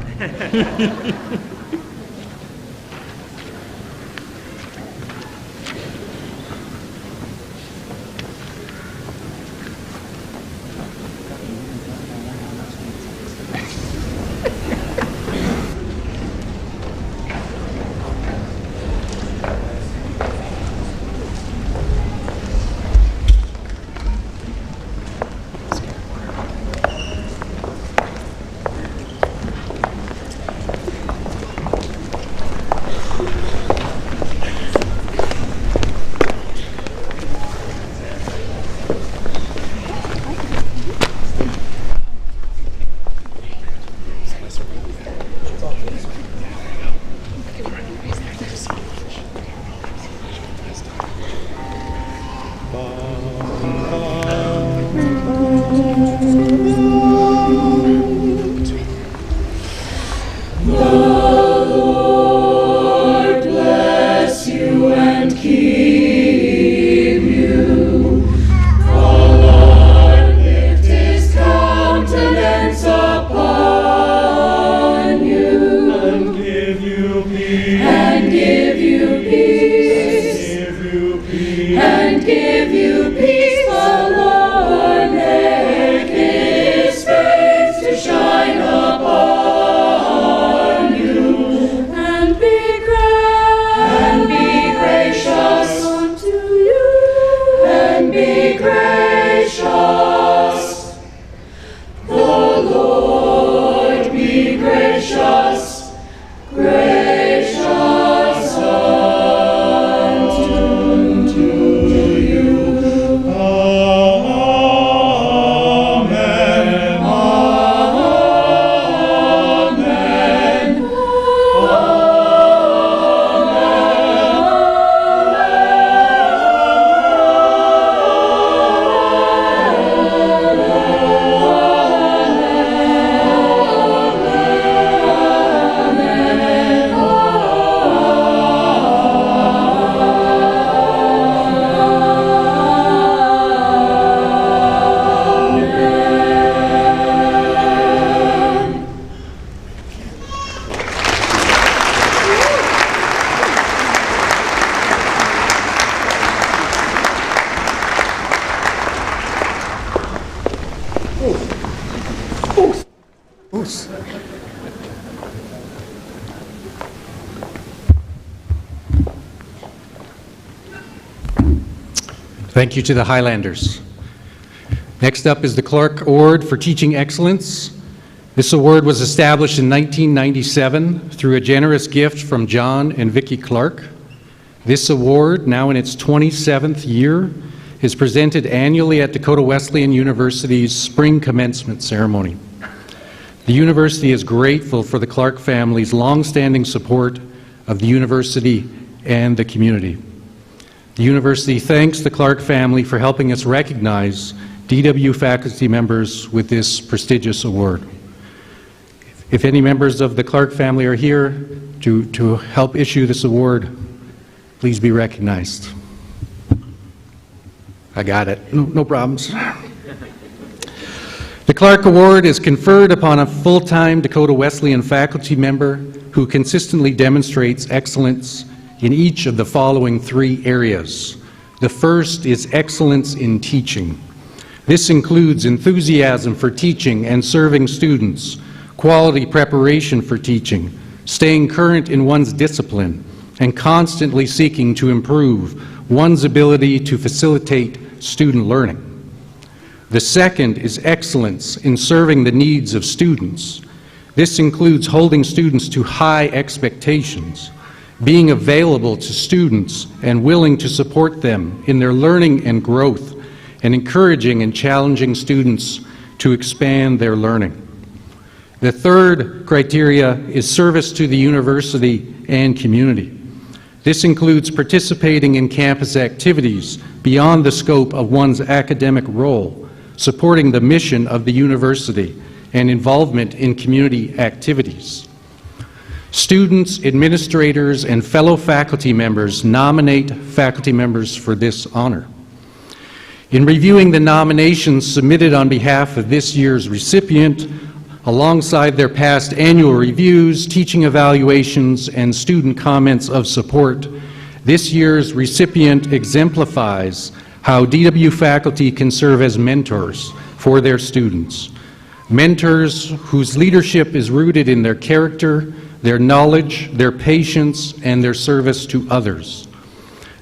Thank you to the Highlanders. Next up is the Clark Award for Teaching Excellence. This award was established in 1997 through a generous gift from John and Vicki Clark. This award, now in its 27th year, is presented annually at Dakota Wesleyan University's spring commencement ceremony. The university is grateful for the Clark family's long-standing support of the university and the community. The university thanks the Clark family for helping us recognize DWU faculty members with this prestigious award. If any members of the Clark family are here to help issue this award, please be recognized. I got it. No problems. The Clark Award is conferred upon a full-time Dakota Wesleyan faculty member who consistently demonstrates excellence in each of the following 3 areas. The first is excellence in teaching. This includes enthusiasm for teaching and serving students, quality preparation for teaching, staying current in one's discipline, and constantly seeking to improve one's ability to facilitate student learning. The second is excellence in serving the needs of students. This includes holding students to high expectations, being available to students and willing to support them in their learning and growth, and encouraging and challenging students to expand their learning. The third criteria is service to the university and community. This includes participating in campus activities beyond the scope of one's academic role, supporting the mission of the university, and involvement in community activities. Students, administrators, and fellow faculty members nominate faculty members for this honor. In reviewing the nominations submitted on behalf of this year's recipient, alongside their past annual reviews, teaching evaluations, and student comments of support, this year's recipient exemplifies how DW faculty can serve as mentors for their students. Mentors whose leadership is rooted in their character, their knowledge, their patience, and their service to others.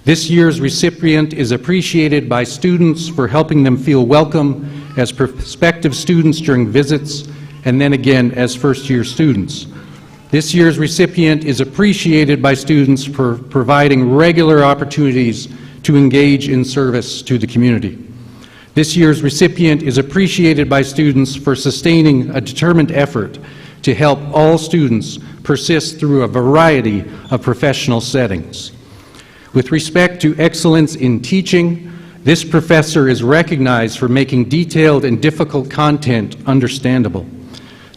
This year's recipient is appreciated by students for helping them feel welcome as prospective students during visits, and then again as first-year students. This year's recipient is appreciated by students for providing regular opportunities to engage in service to the community. This year's recipient is appreciated by students for sustaining a determined effort to help all students persist through a variety of professional settings. With respect to excellence in teaching, this professor is recognized for making detailed and difficult content understandable.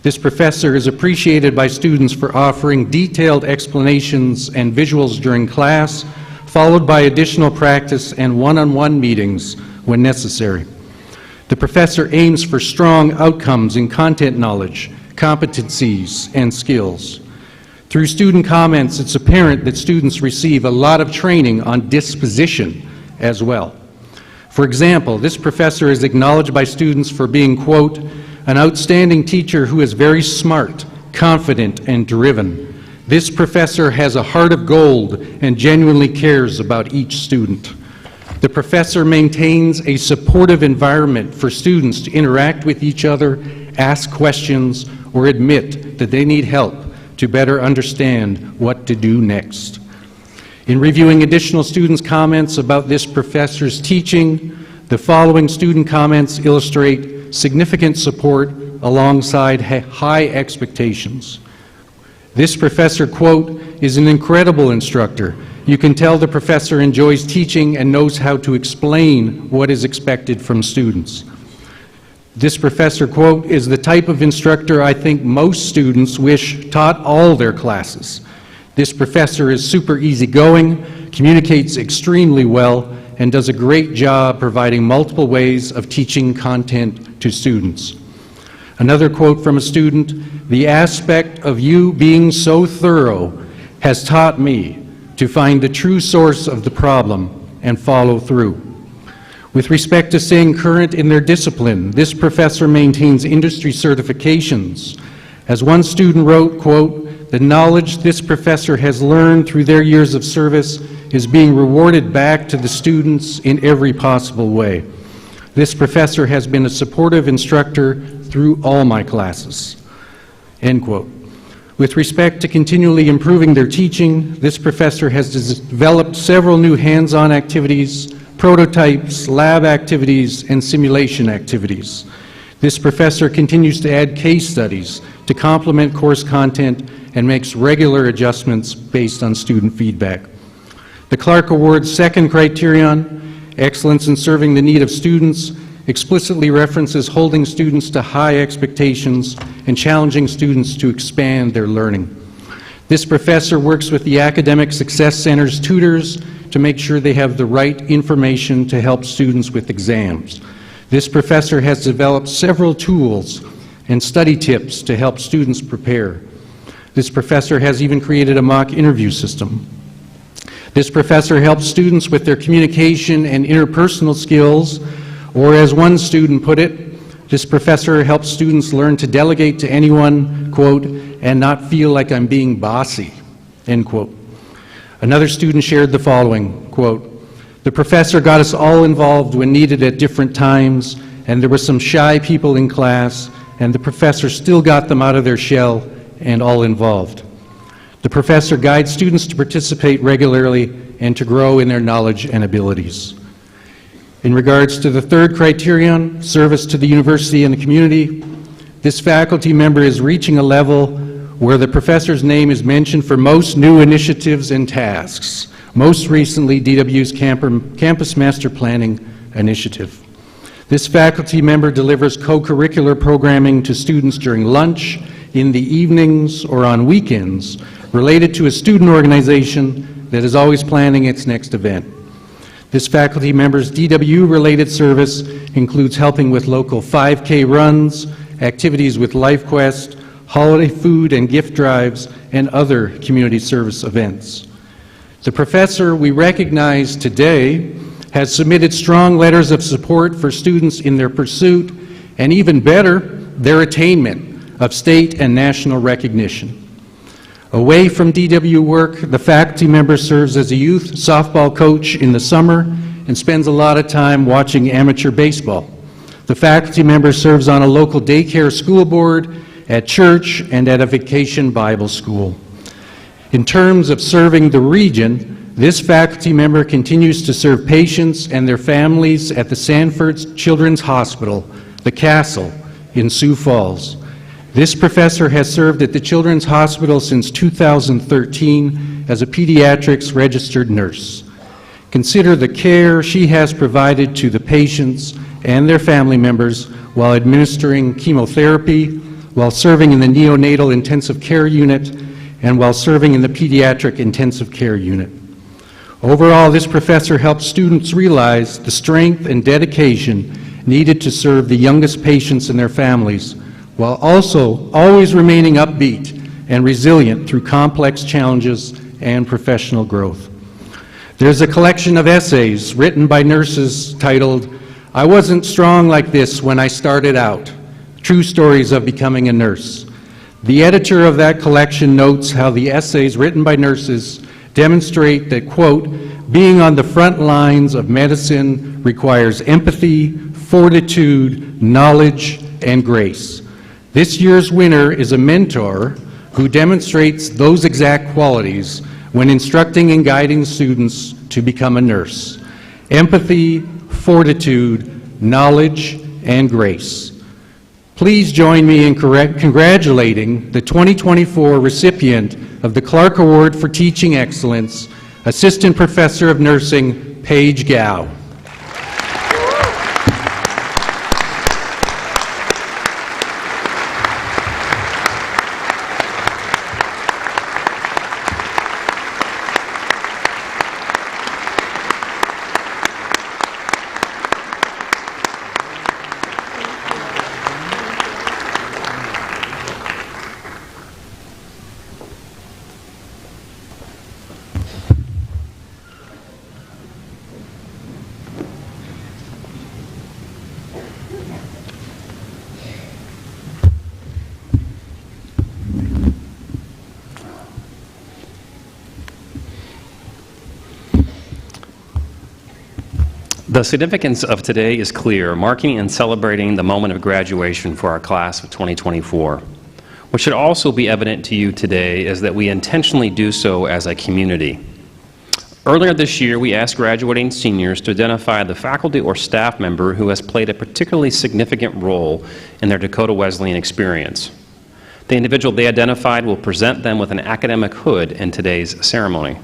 This professor is appreciated by students for offering detailed explanations and visuals during class, followed by additional practice and one-on-one meetings when necessary. The professor aims for strong outcomes in content knowledge, competencies, and skills. Through student comments, it's apparent that students receive a lot of training on disposition as well. For example, this professor is acknowledged by students for being, quote, an outstanding teacher who is very smart, confident, and driven. This professor has a heart of gold and genuinely cares about each student. The professor maintains a supportive environment for students to interact with each other, ask questions, or admit that they need help to better understand what to do next. In reviewing additional students' comments about this professor's teaching, the following student comments illustrate significant support alongside high expectations. This professor, quote, is an incredible instructor. You can tell the professor enjoys teaching and knows how to explain what is expected from students. This professor, quote, is the type of instructor I think most students wish taught all their classes. This professor is super easygoing, communicates extremely well, and does a great job providing multiple ways of teaching content to students. Another quote from a student, the aspect of you being so thorough has taught me to find the true source of the problem and follow through. With respect to staying current in their discipline, this professor maintains industry certifications As one student wrote, quote, "The knowledge this professor has learned through their years of service is being rewarded back to the students in every possible way. This professor has been a supportive instructor through all my classes." End quote. With respect to continually improving their teaching, this professor has developed several new hands-on activities, prototypes, lab activities, and simulation activities. This professor continues to add case studies to complement course content and makes regular adjustments based on student feedback. The Clark Award's second criterion, excellence in serving the need of students, explicitly references holding students to high expectations and challenging students to expand their learning. This professor works with the Academic Success Center's tutors to make sure they have the right information to help students with exams. This professor has developed several tools and study tips to help students prepare. This professor has even created a mock interview system. This professor helps students with their communication and interpersonal skills, or as one student put it, this professor helps students learn to delegate to anyone, quote, "and not feel like I'm being bossy," end quote. Another student shared the following, quote, "The professor got us all involved when needed at different times, and there were some shy people in class, and the professor still got them out of their shell and all involved. The professor guides students to participate regularly and to grow in their knowledge and abilities." In regards to the third criterion, service to the university and the community, this faculty member is reaching a level where the professor's name is mentioned for most new initiatives and tasks, most recently DWU's Campus Master Planning Initiative. This faculty member delivers co-curricular programming to students during lunch, in the evenings, or on weekends related to a student organization that is always planning its next event. This faculty member's DWU-related service includes helping with local 5K runs, activities with LifeQuest, holiday food and gift drives, and other community service events. The professor we recognize today has submitted strong letters of support for students in their pursuit, and even better, their attainment of state and national recognition. Away from DW work, the faculty member serves as a youth softball coach in the summer and spends a lot of time watching amateur baseball. The faculty member serves on a local daycare school board, at church, and at a vacation Bible school. In terms of serving the region, this faculty member continues to serve patients and their families at the Sanford Children's Hospital, the Castle, in Sioux Falls. This professor has served at the Children's Hospital since 2013 as a pediatrics registered nurse. Consider the care she has provided to the patients and their family members while administering chemotherapy, while serving in the neonatal intensive care unit, and while serving in the pediatric intensive care unit. Overall, this professor helps students realize the strength and dedication needed to serve the youngest patients and their families, while also always remaining upbeat and resilient through complex challenges and professional growth. There's a collection of essays written by nurses titled, "I Wasn't Strong Like This When I Started Out: True Stories of Becoming a Nurse." The editor of that collection notes how the essays written by nurses demonstrate that, quote, "being on the front lines of medicine requires empathy, fortitude, knowledge, and grace." This year's winner is a mentor who demonstrates those exact qualities when instructing and guiding students to become a nurse: empathy, fortitude, knowledge, and grace. Please join me in congratulating the 2024 recipient of the Clark Award for Teaching Excellence, Assistant Professor of Nursing, Paige Gao. The significance of today is clear, marking and celebrating the moment of graduation for our class of 2024. What should also be evident to you today is that we intentionally do so as a community. Earlier this year, we asked graduating seniors to identify the faculty or staff member who has played a particularly significant role in their Dakota Wesleyan experience. The individual they identified will present them with an academic hood in today's ceremony.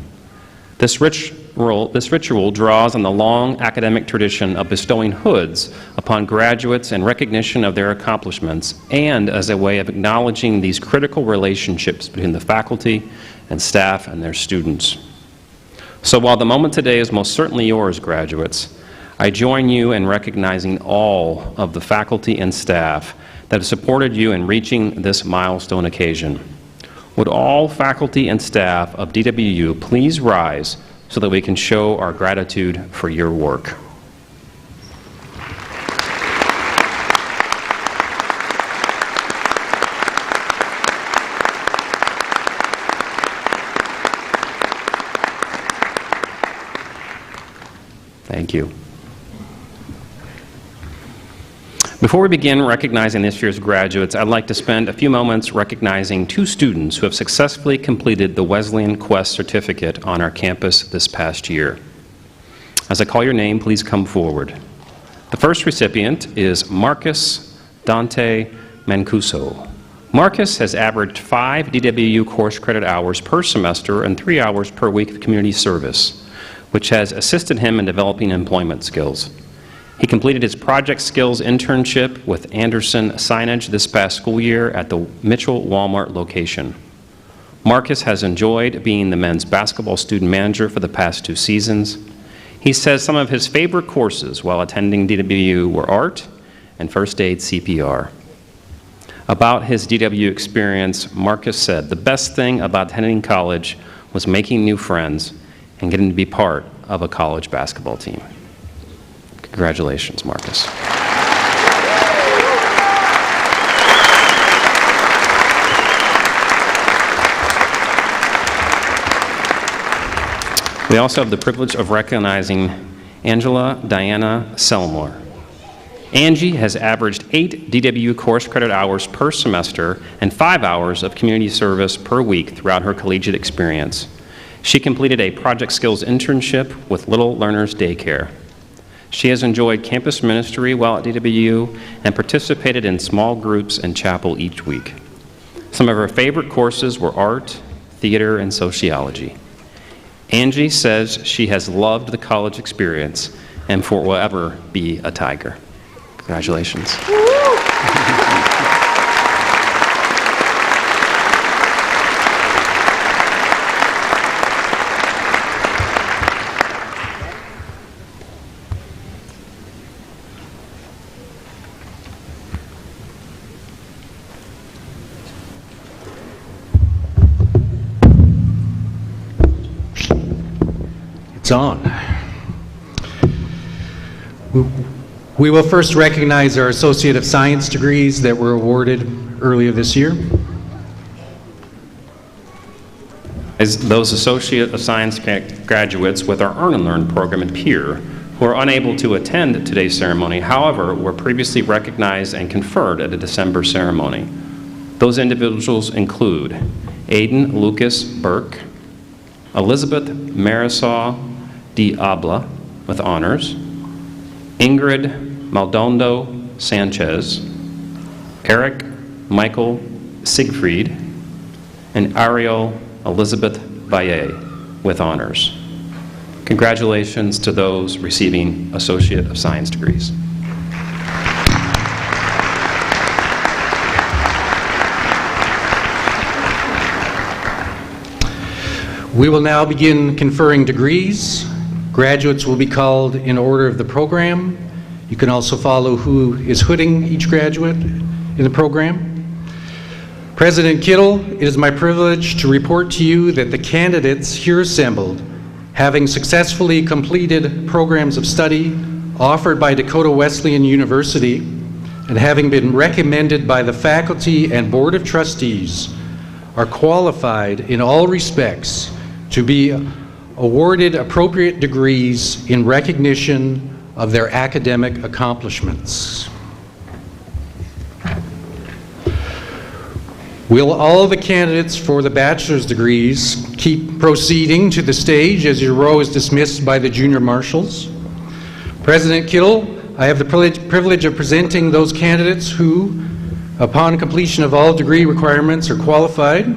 This ritual draws on the long academic tradition of bestowing hoods upon graduates in recognition of their accomplishments and as a way of acknowledging these critical relationships between the faculty and staff and their students. So while the moment today is most certainly yours, graduates, I join you in recognizing all of the faculty and staff that have supported you in reaching this milestone occasion. Would all faculty and staff of DWU please rise so that we can show our gratitude for your work. Thank you. Before we begin recognizing this year's graduates, I'd like to spend a few moments recognizing two students who have successfully completed the Wesleyan Quest certificate on our campus this past year. As I call your name, please come forward. The first recipient is Marcus Dante Mancuso. Marcus has averaged 5 DWU course credit hours per semester and 3 hours per week of community service, which has assisted him in developing employment skills. He completed his project skills internship with Anderson Signage this past school year at the Mitchell Walmart location. Marcus has enjoyed being the men's basketball student manager for the past 2 seasons. He says some of his favorite courses while attending DWU were art and first aid CPR. About his DWU experience, Marcus said, "The best thing about attending college was making new friends and getting to be part of a college basketball team." Congratulations, Marcus. We also have the privilege of recognizing Angela Diana Selmore. Angie has averaged 8 DWU course credit hours per semester and 5 hours of community service per week throughout her collegiate experience. She completed a project skills internship with Little Learners Daycare. She has enjoyed campus ministry while at DWU and participated in small groups and chapel each week. Some of her favorite courses were art, theater, and sociology. Angie says she has loved the college experience and will ever be a Tiger. Congratulations. It's on. We will first recognize our Associate of Science degrees that were awarded earlier this year. As those Associate of Science graduates with our Earn and Learn program at Peer who are unable to attend today's ceremony, however, were previously recognized and conferred at a December ceremony. Those individuals include Aiden Lucas Burke, Elizabeth Marisol Diabla with honors, Ingrid Maldondo Sanchez, Eric Michael Siegfried, and Ariel Elizabeth Valle with honors. Congratulations to those receiving Associate of Science degrees. We will now begin conferring degrees. Graduates will be called in order of the program. You can also follow who is hooding each graduate in the program. President Kittle, it is my privilege to report to you that the candidates here assembled, having successfully completed programs of study offered by Dakota Wesleyan University and having been recommended by the faculty and Board of Trustees, are qualified in all respects to be awarded appropriate degrees in recognition of their academic accomplishments. Will all the candidates for the bachelor's degrees keep proceeding to the stage as your row is dismissed by the junior marshals? President Kittle, I have the privilege of presenting those candidates who, upon completion of all degree requirements, are qualified.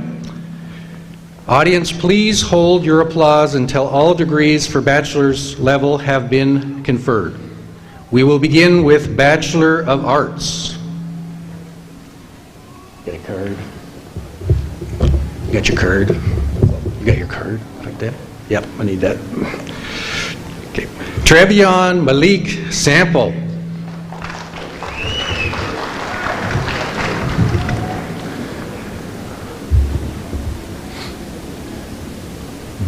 Audience, please hold your applause until all degrees for bachelor's level have been conferred. We will begin with Bachelor of Arts. Get a card. You got your card? You got your card like that? Yep, I need that. Okay. Trevion Malik Sample.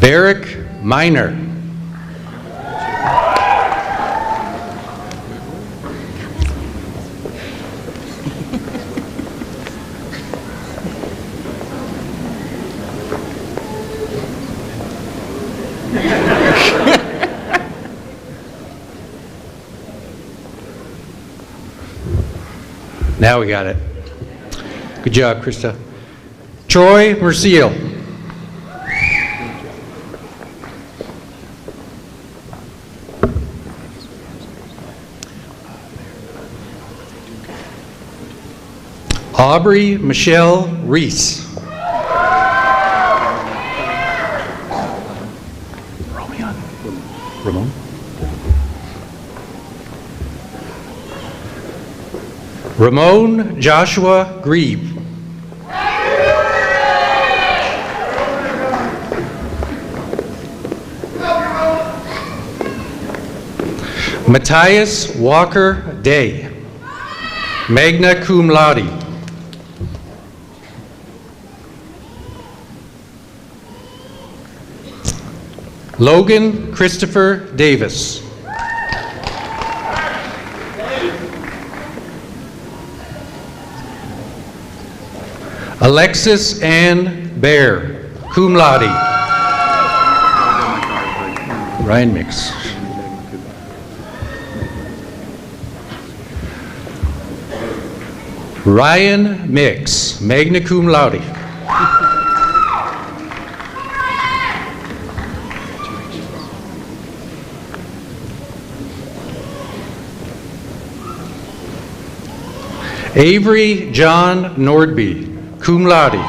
Barrick Minor. Now we got it. Good job, Krista. Troy Merciel. Aubrey Michelle Reese. Ramon. Ramon Joshua Grieve. Matthias Walker Day, magna cum laude. Logan Christopher Davis. Alexis Ann Bear, cum laude. Ryan Mix. Ryan Mix, magna cum laude. Avery John Nordby, cum laude.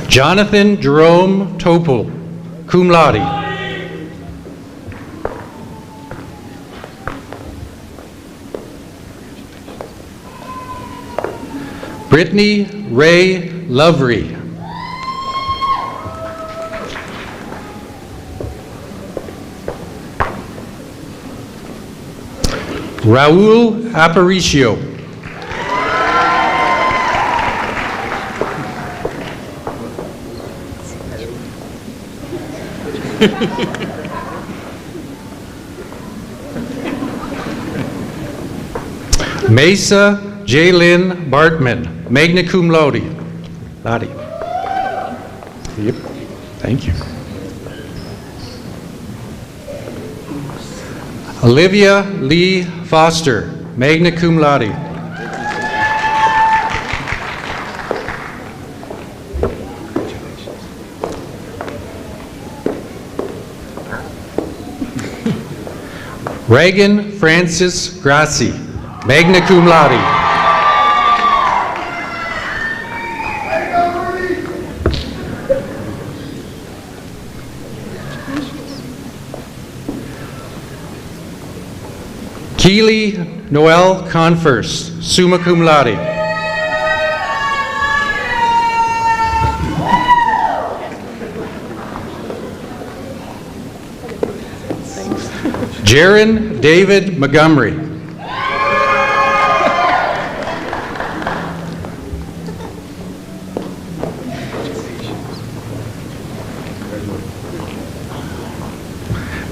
Jonathan Jerome Topol, cum laude. Brittany Ray Lovery. Raul Aparicio. Mesa Jaylyn Bartman, magna cum laude. Laude. Yep, thank you. Olivia Lee Foster, magna cum laude. Reagan Francis Grassi, magna cum laude. Keely Noel Confers, summa cum laude. Jaron David Montgomery.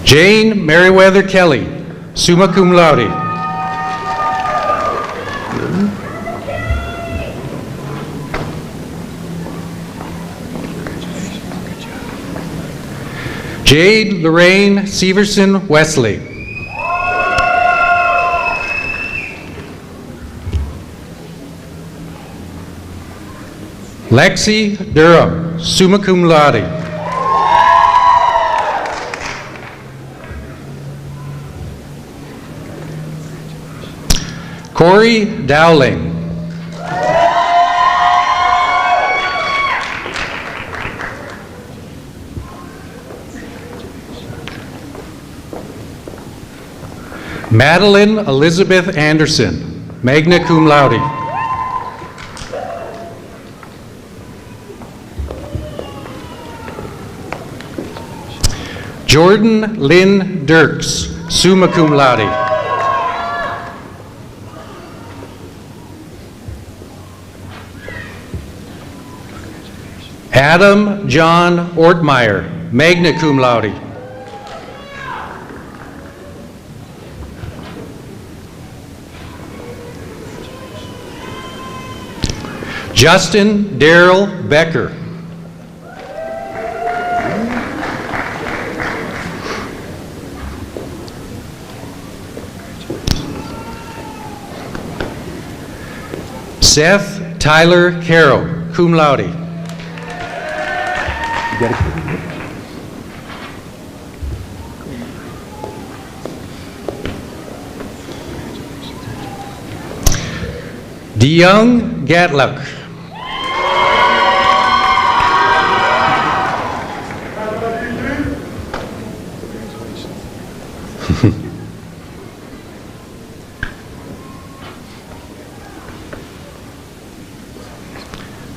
Jane Meriwether Kelly, summa cum laude. Jade Lorraine Severson Wesley. Lexi Durham, summa cum laude. Corey Dowling. Madeline Elizabeth Anderson, magna cum laude. Jordan Lynn Dirks, summa cum laude. Adam John Ortmeyer, magna cum laude. Justin Darrell Becker. Seth Tyler Caro, cum laude. DeYoung Gatluck.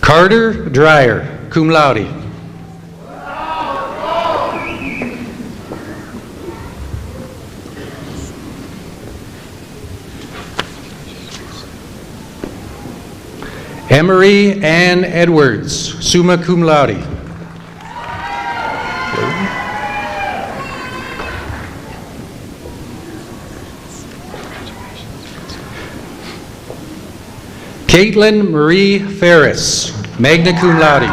Carter Dreyer, cum laude. Emery Ann Edwards, summa cum laude. Caitlin Marie Ferris, magna cum laude.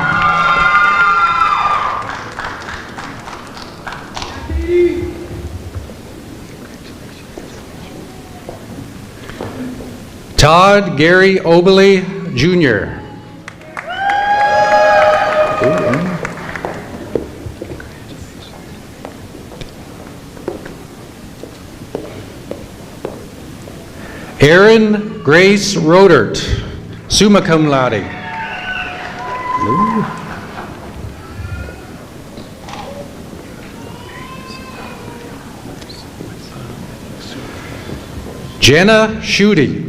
Todd Gary Oberle, Jr. Erin Grace Rodert, summa cum laude. Jenna Schutte.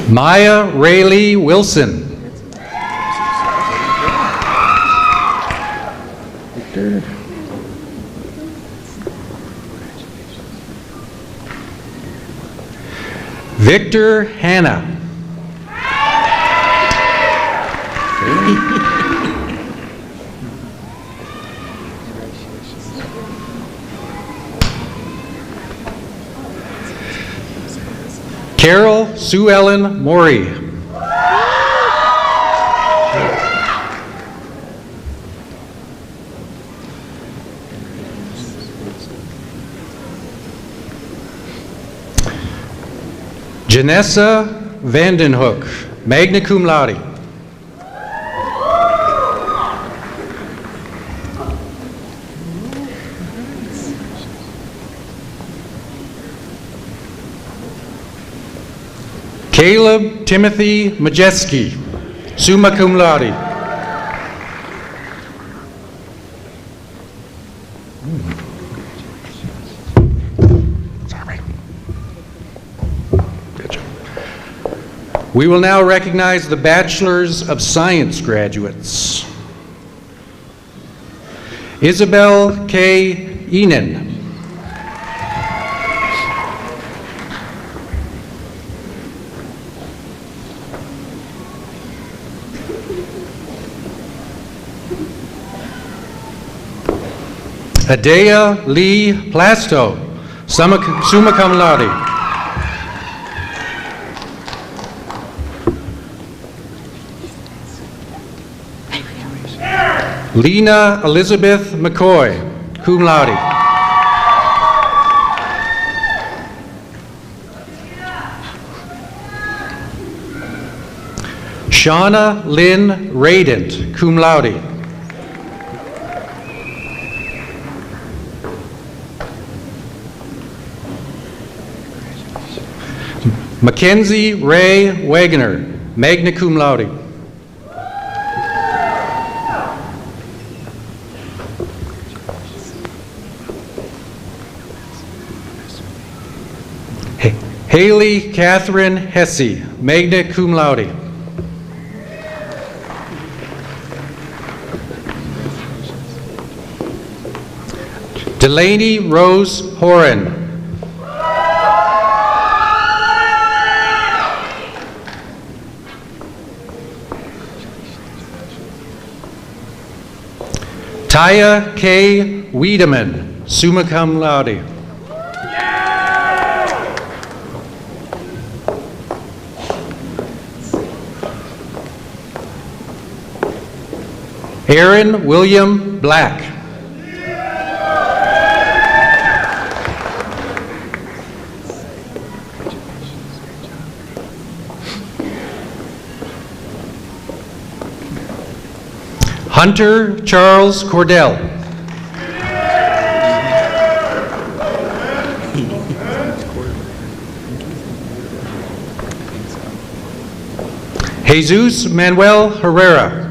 Maya Rayleigh Wilson. Victor Hanna. Carol Sue Ellen Morey. Janessa Vandenhoek, magna cum laude. Caleb Timothy Majeski, summa cum laude. Sorry. Good job. We will now recognize the Bachelors of Science graduates. Isabel K. Enan. Adea Lee Plasto, summa cum laude. Lena Elizabeth McCoy, cum laude. Shauna Lynn Radent, cum laude. Mackenzie Ray Wagner, magna cum laude. Haley Catherine Hesse, magna cum laude. Delaney Rose Horan. Taya K. Wiedemann, summa cum laude. Aaron William Black. Hunter Charles Cordell. Jesus Manuel Herrera.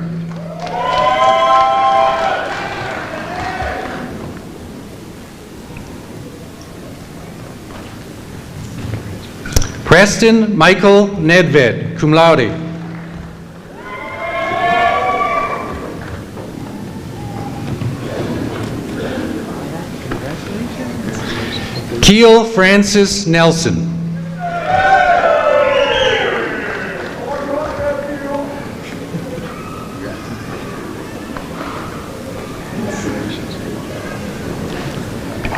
Preston Michael Nedved, cum laude. Keel Francis Nelson.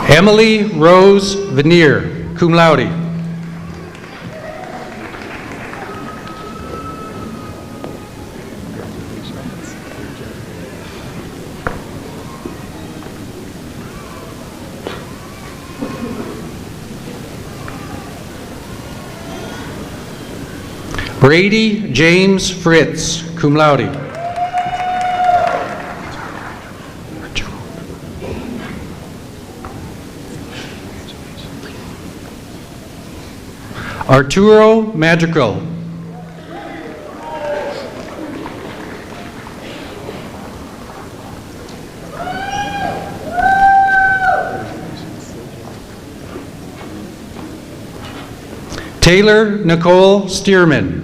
Emily Rose Veneer, cum laude. Brady James Fritz, cum laude. Arturo Madrigal. Taylor Nicole Stearman.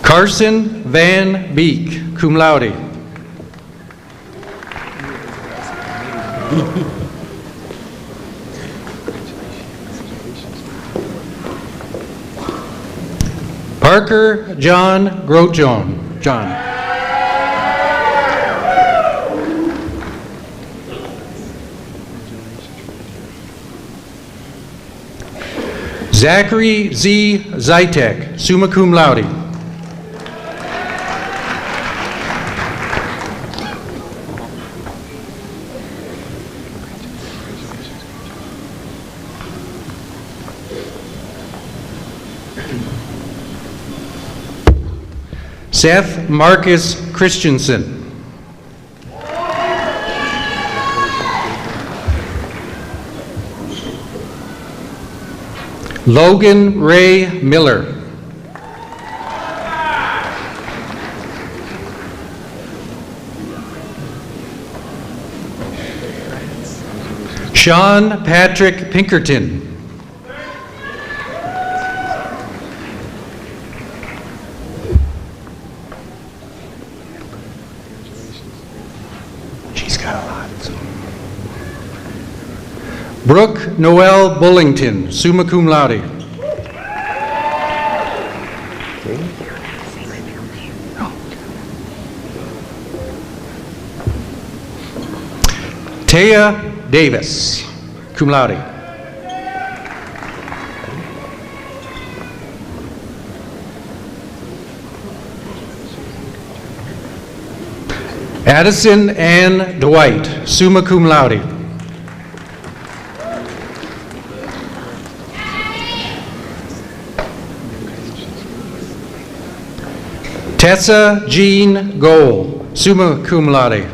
Carson Van Beek, cum laude. Parker John Grojon, John. Zachary Z. Zytek, summa cum laude. Seth Marcus Christensen. Logan Ray Miller. Sean Patrick Pinkerton. She's got a lot. Brooke Noel Bullington, summa cum laude. Taya Davis, cum laude. Addison Ann Dwight, summa cum laude. Tessa Jean Goal, summa cum laude.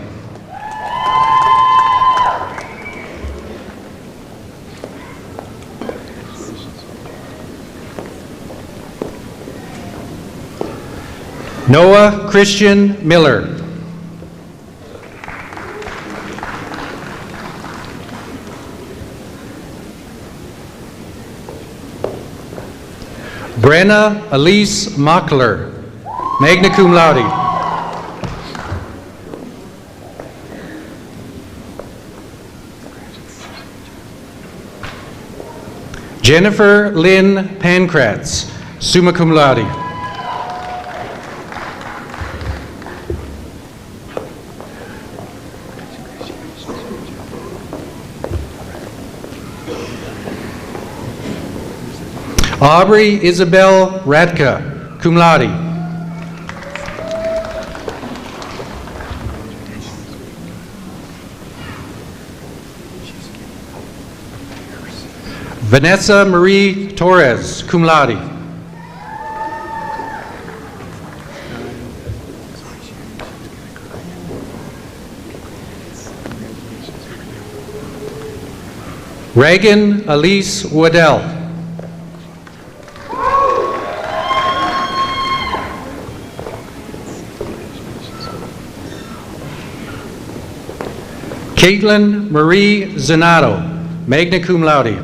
Noah Christian Miller. Brenna Elise Mockler, magna cum laude. Jennifer Lynn Pankratz, summa cum laude. Aubrey Isabel Radka, cum laude. Vanessa Marie Torres, cum laude. Reagan Elise Waddell. Caitlin Marie Zanato, magna cum laude.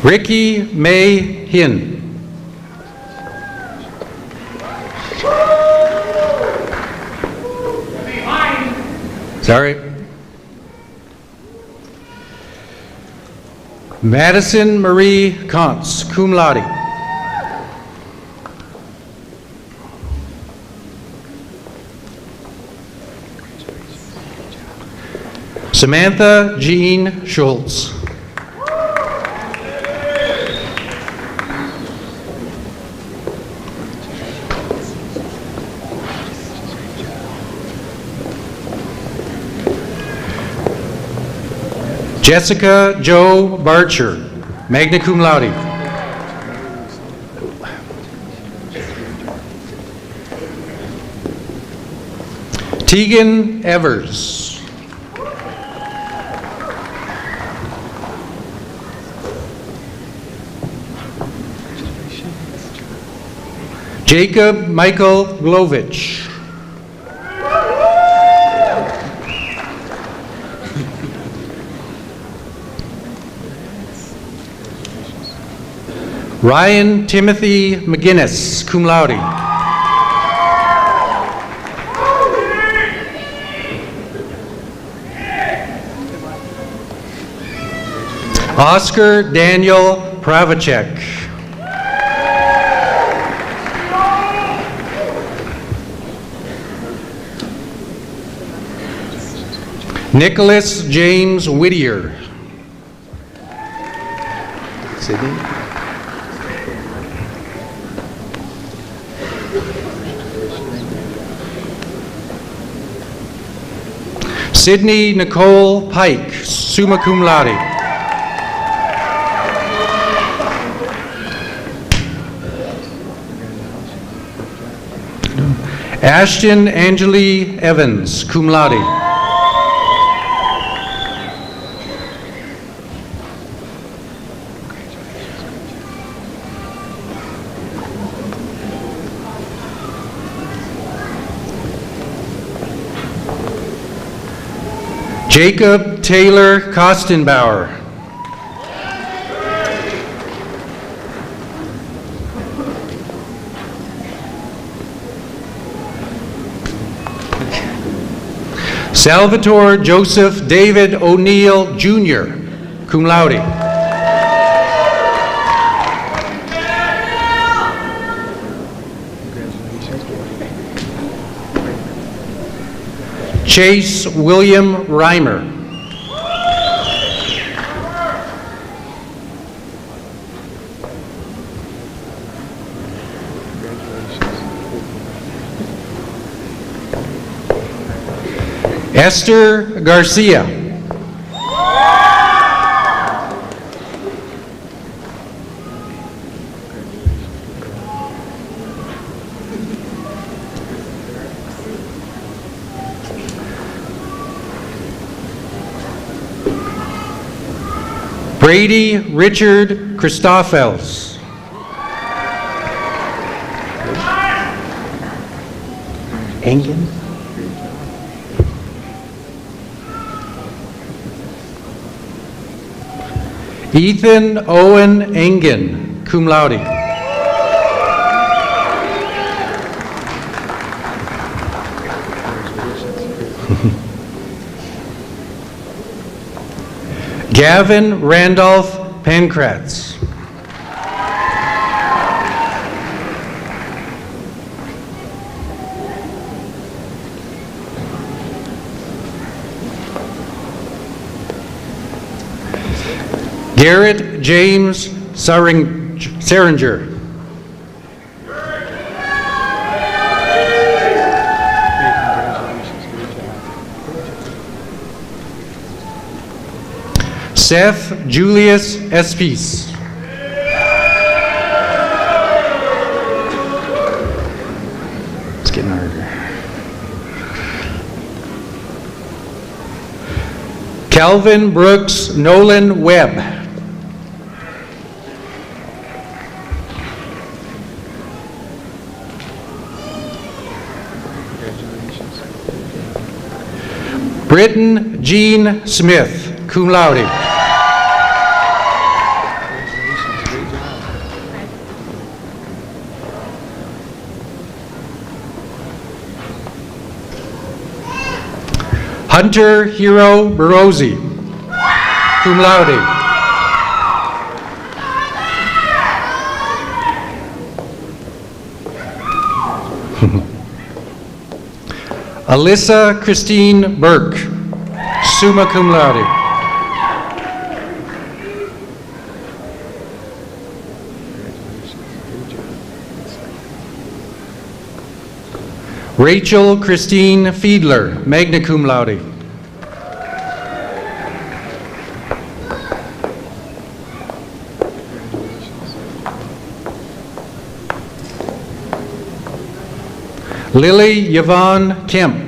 Ricky May Hin. Sorry. Madison Marie Kontz, cum laude. Samantha Jean Schultz. Jessica Jo Barcher, magna cum laude. Tegan Evers. Jacob Michael Glovich. Ryan Timothy McGinnis, cum laude. Oscar Daniel Pravacek. Nicholas James Whittier. Sydney. Sydney Nicole Pike, summa cum laude. Ashton Angeli Evans, cum laude. Jacob Taylor Kostenbauer. Salvatore Joseph David O'Neill, Jr., cum laude. Chase William Reimer. Esther Garcia. Brady Richard Christophels. Engen. Ethan Owen Engen, cum laude. Gavin Randolph Pankratz. Garrett James Seringer. Seth Julius Espis. It's getting harder. Calvin Brooks Nolan Webb. Britton Jean Smith, cum laude. Hunter Hero Barozzi, cum laude. Alyssa Christine Burke, summa cum laude. Rachel Christine Fiedler, magna cum laude. Lily Yvonne Kemp.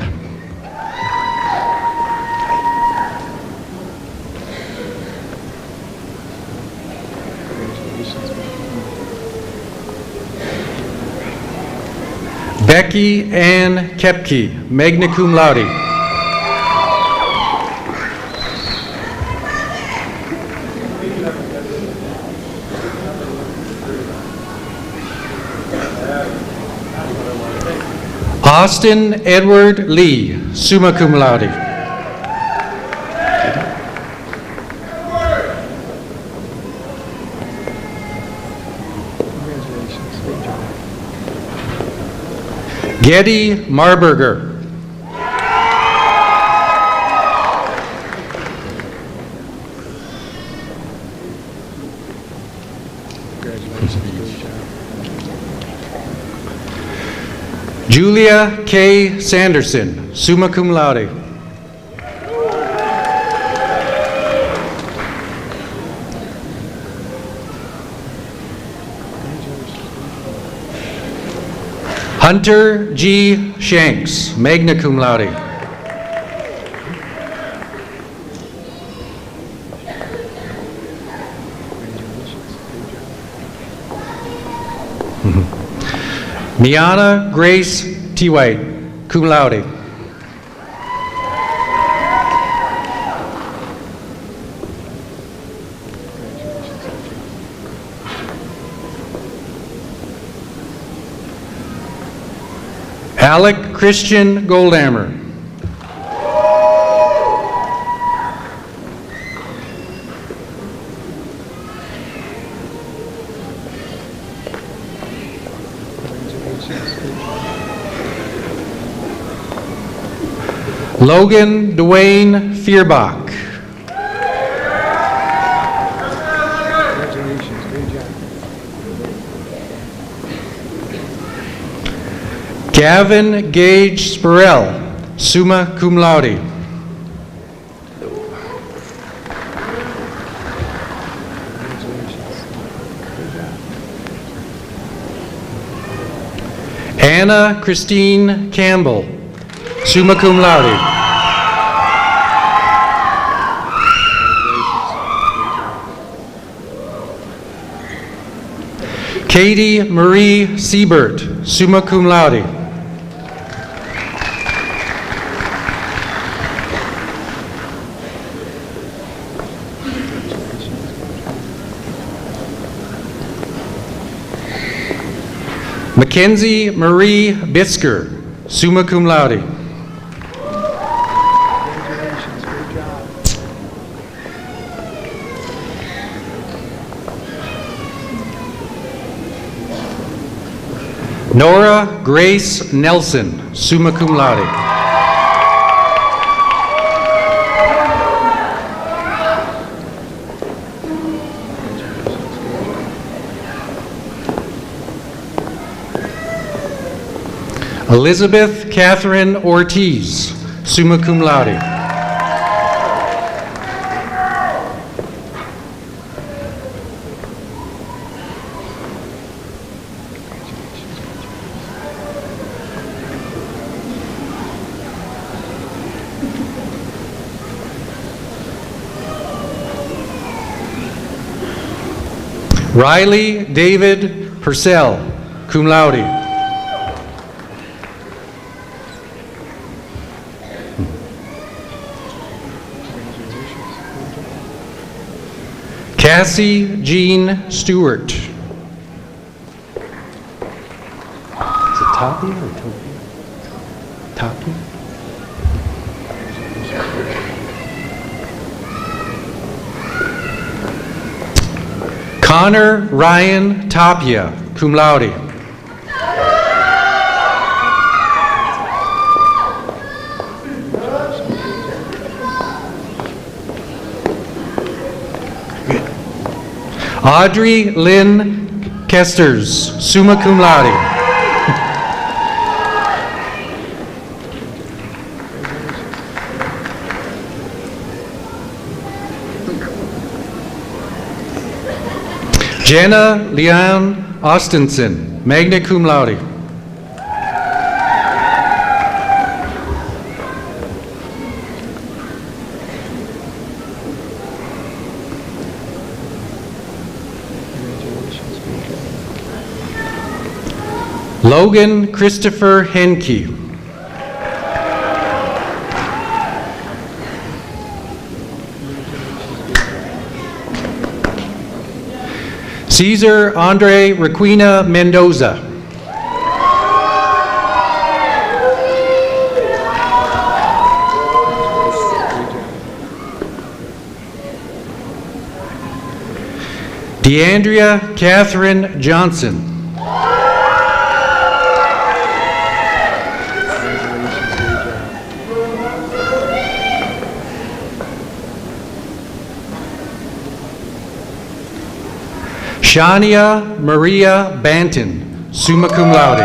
Becky Ann Kepke, magna cum laude. Austin Edward Lee, summa cum laude. Getty Marburger. Julia K. Sanderson, summa cum laude. Hunter G. Shanks, magna cum laude. Miana Grace T. White, cum laude. Alec Christian Goldhammer. Logan Dwayne Fierbach. Gavin Gage Spurrell, summa cum laude. Anna Christine Campbell, summa cum laude. Katie Marie Siebert, summa cum laude. Mackenzie Marie Bisker, summa cum laude. Nora Grace Nelson, summa cum laude. Elizabeth Catherine Ortiz, summa cum laude. Riley David Purcell, cum laude. Cassie Jean Stewart. Is it Tapia or Topia? Tapia? Connor Ryan Tapia, cum laude. Audrey Lynn Kesters, summa cum laude. Jenna Leon Austenson, magna cum laude. Logan Christopher Henke. Cesar Andre Requena Mendoza. DeAndrea Catherine Johnson. Shania Maria Banton, summa cum laude.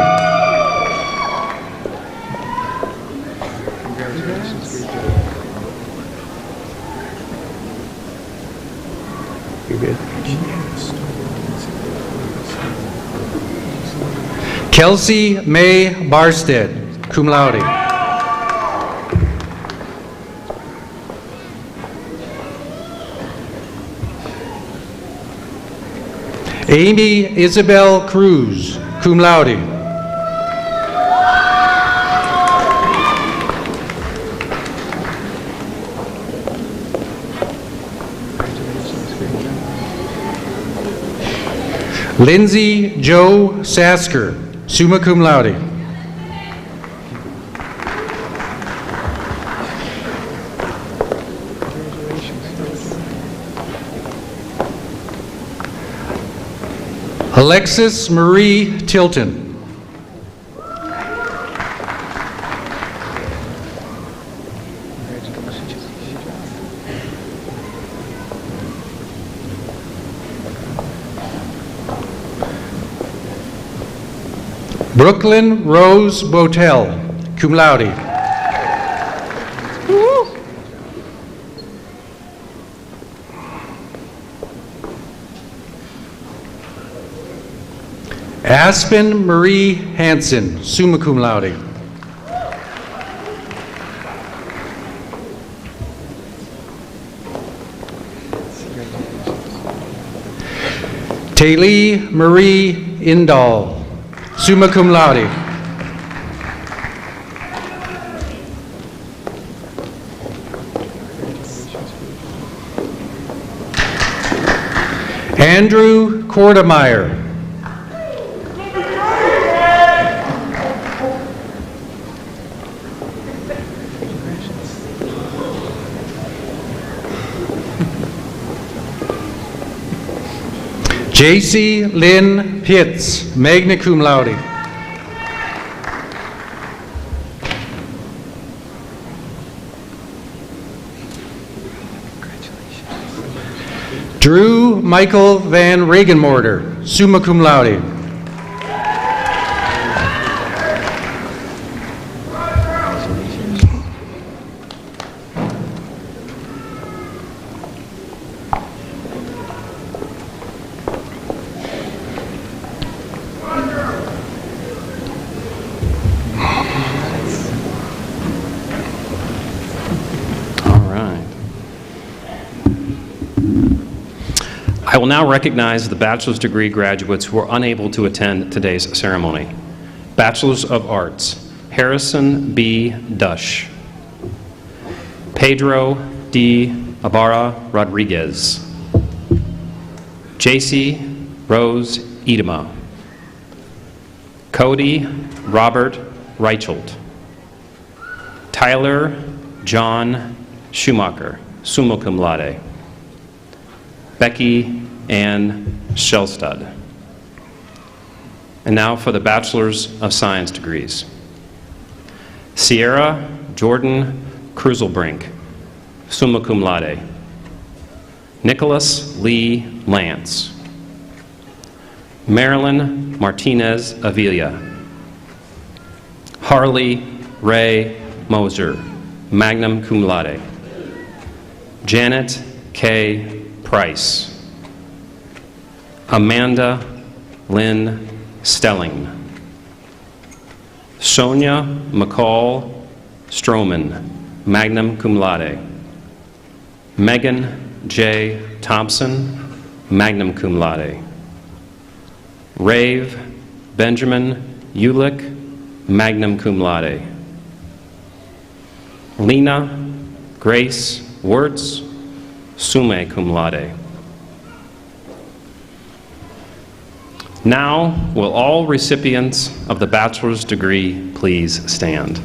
Kelsey May Barstead, cum laude. Amy Isabel Cruz, cum laude. Lindsay Joe Sasker, summa cum laude. Alexis Marie Tilton. Brooklyn Rose Botel, cum laude. Aspen Marie Hansen, summa cum laude. Taylor Marie Indall, summa cum laude. Andrew Kortemeyer. J.C. Lynn Pitts, magna cum laude. Drew Michael Van Regenmorter, summa cum laude. I will now recognize the bachelor's degree graduates who are unable to attend today's ceremony. Bachelor's of Arts, Harrison B. Dush, Pedro D. Ibarra Rodriguez, J.C. Rose Edema, Cody Robert Reichelt, Tyler John Schumacher, summa cum laude, Becky Ann Shellstad. And now for the Bachelor's of Science degrees. Sierra Jordan Kruzelbrink, summa cum laude. Nicholas Lee Lance. Marilyn Martinez Avila. Harley Ray Moser, magna cum laude. Janet K. Price. Amanda Lynn Stelling. Sonia McCall Stroman, magna cum laude. Megan J. Thompson, magna cum laude. Rave Benjamin Ulick, magna cum laude. Lena Grace Wirtz, summa cum laude. Now, will all recipients of the bachelor's degree please stand?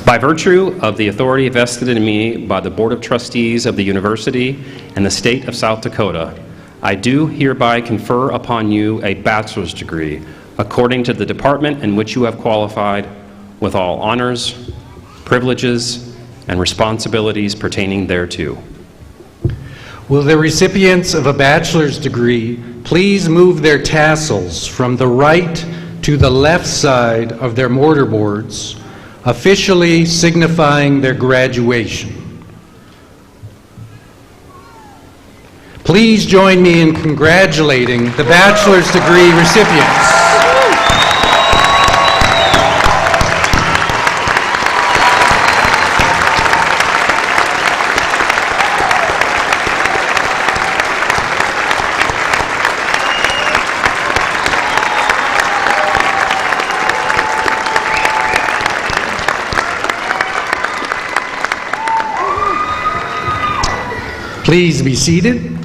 By virtue of the authority vested in me by the Board of Trustees of the University and the State of South Dakota, I do hereby confer upon you a bachelor's degree according to the department in which you have qualified, with all honors, privileges, and responsibilities pertaining thereto. Will the recipients of a bachelor's degree please move their tassels from the right to the left side of their mortarboards, officially signifying their graduation? Please join me in congratulating the bachelor's degree recipients. Please be seated.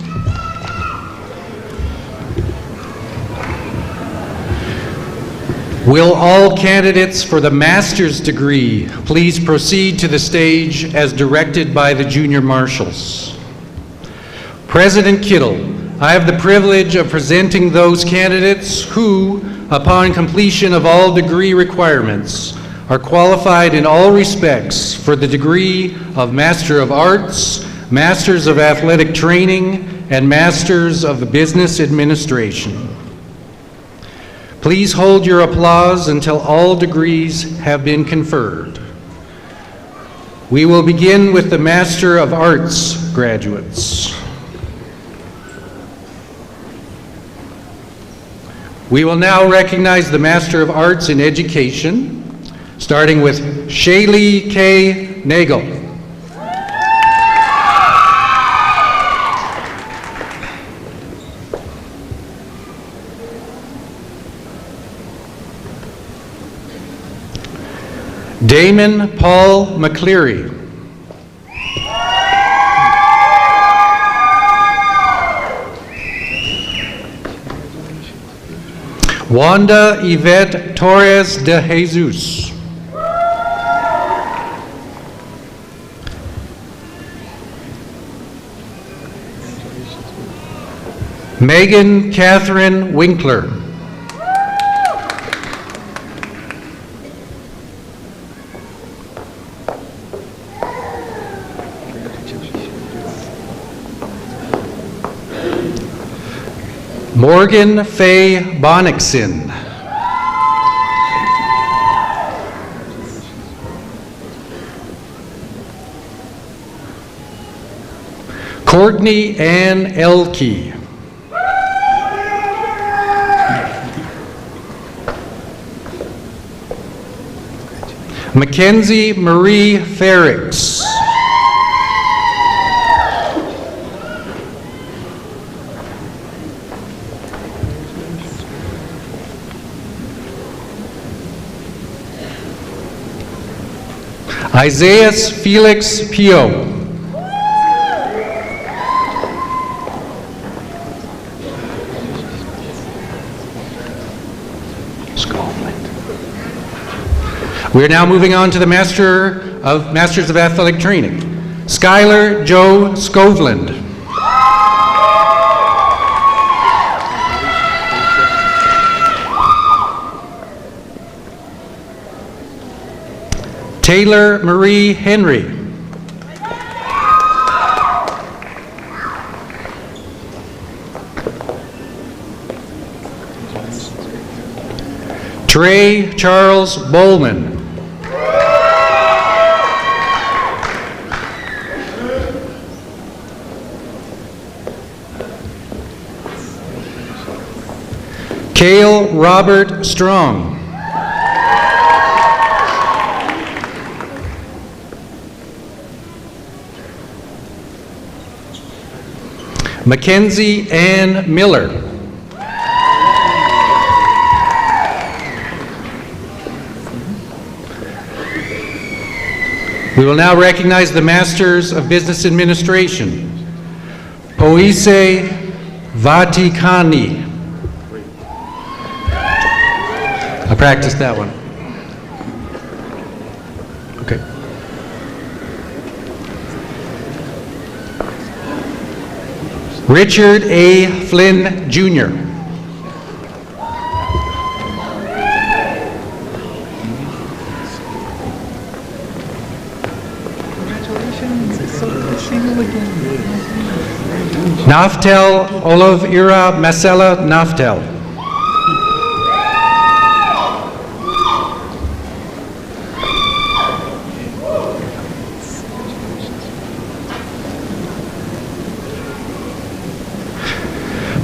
Will all candidates for the master's degree please proceed to the stage as directed by the junior marshals? President Kittle, I have the privilege of presenting those candidates who, upon completion of all degree requirements, are qualified in all respects for the degree of Master of Arts, Masters of Athletic Training, and Masters of the Business Administration. Please hold your applause until all degrees have been conferred. We will begin with the Master of Arts graduates. We will now recognize the Master of Arts in Education, starting with Shaylee K. Nagel. Damon Paul McCleary. Wanda Yvette Torres de Jesus. Megan Catherine Winkler. Morgan Faye Bonnickson. Courtney Ann Elkey. Mackenzie Marie Ferrix. Isaiah Felix Pio. We are now moving on to the Masters of Athletic Training. Skylar Joe Scovland. Taylor Marie Henry. Trey Charles Bowman. Cale Robert Strong. Mackenzie Ann Miller. We will now recognize the Masters of Business Administration. Poise Vaticani. I practiced that one. Okay. Richard A. Flynn, Jr. Naftel Olav Ira Masela Naftel.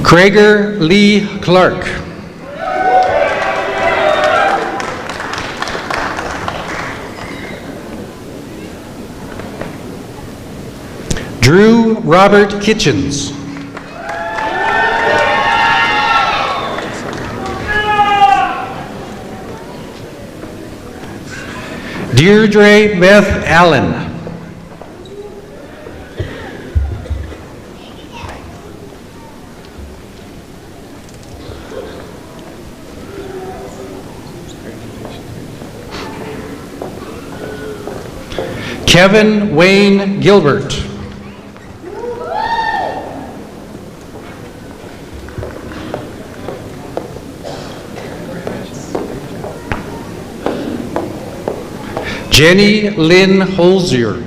Krager Lee Clark. Drew Robert Kitchens. Deirdre Beth Allen. Kevin Wayne Gilbert. Jenny Lynn Holzier.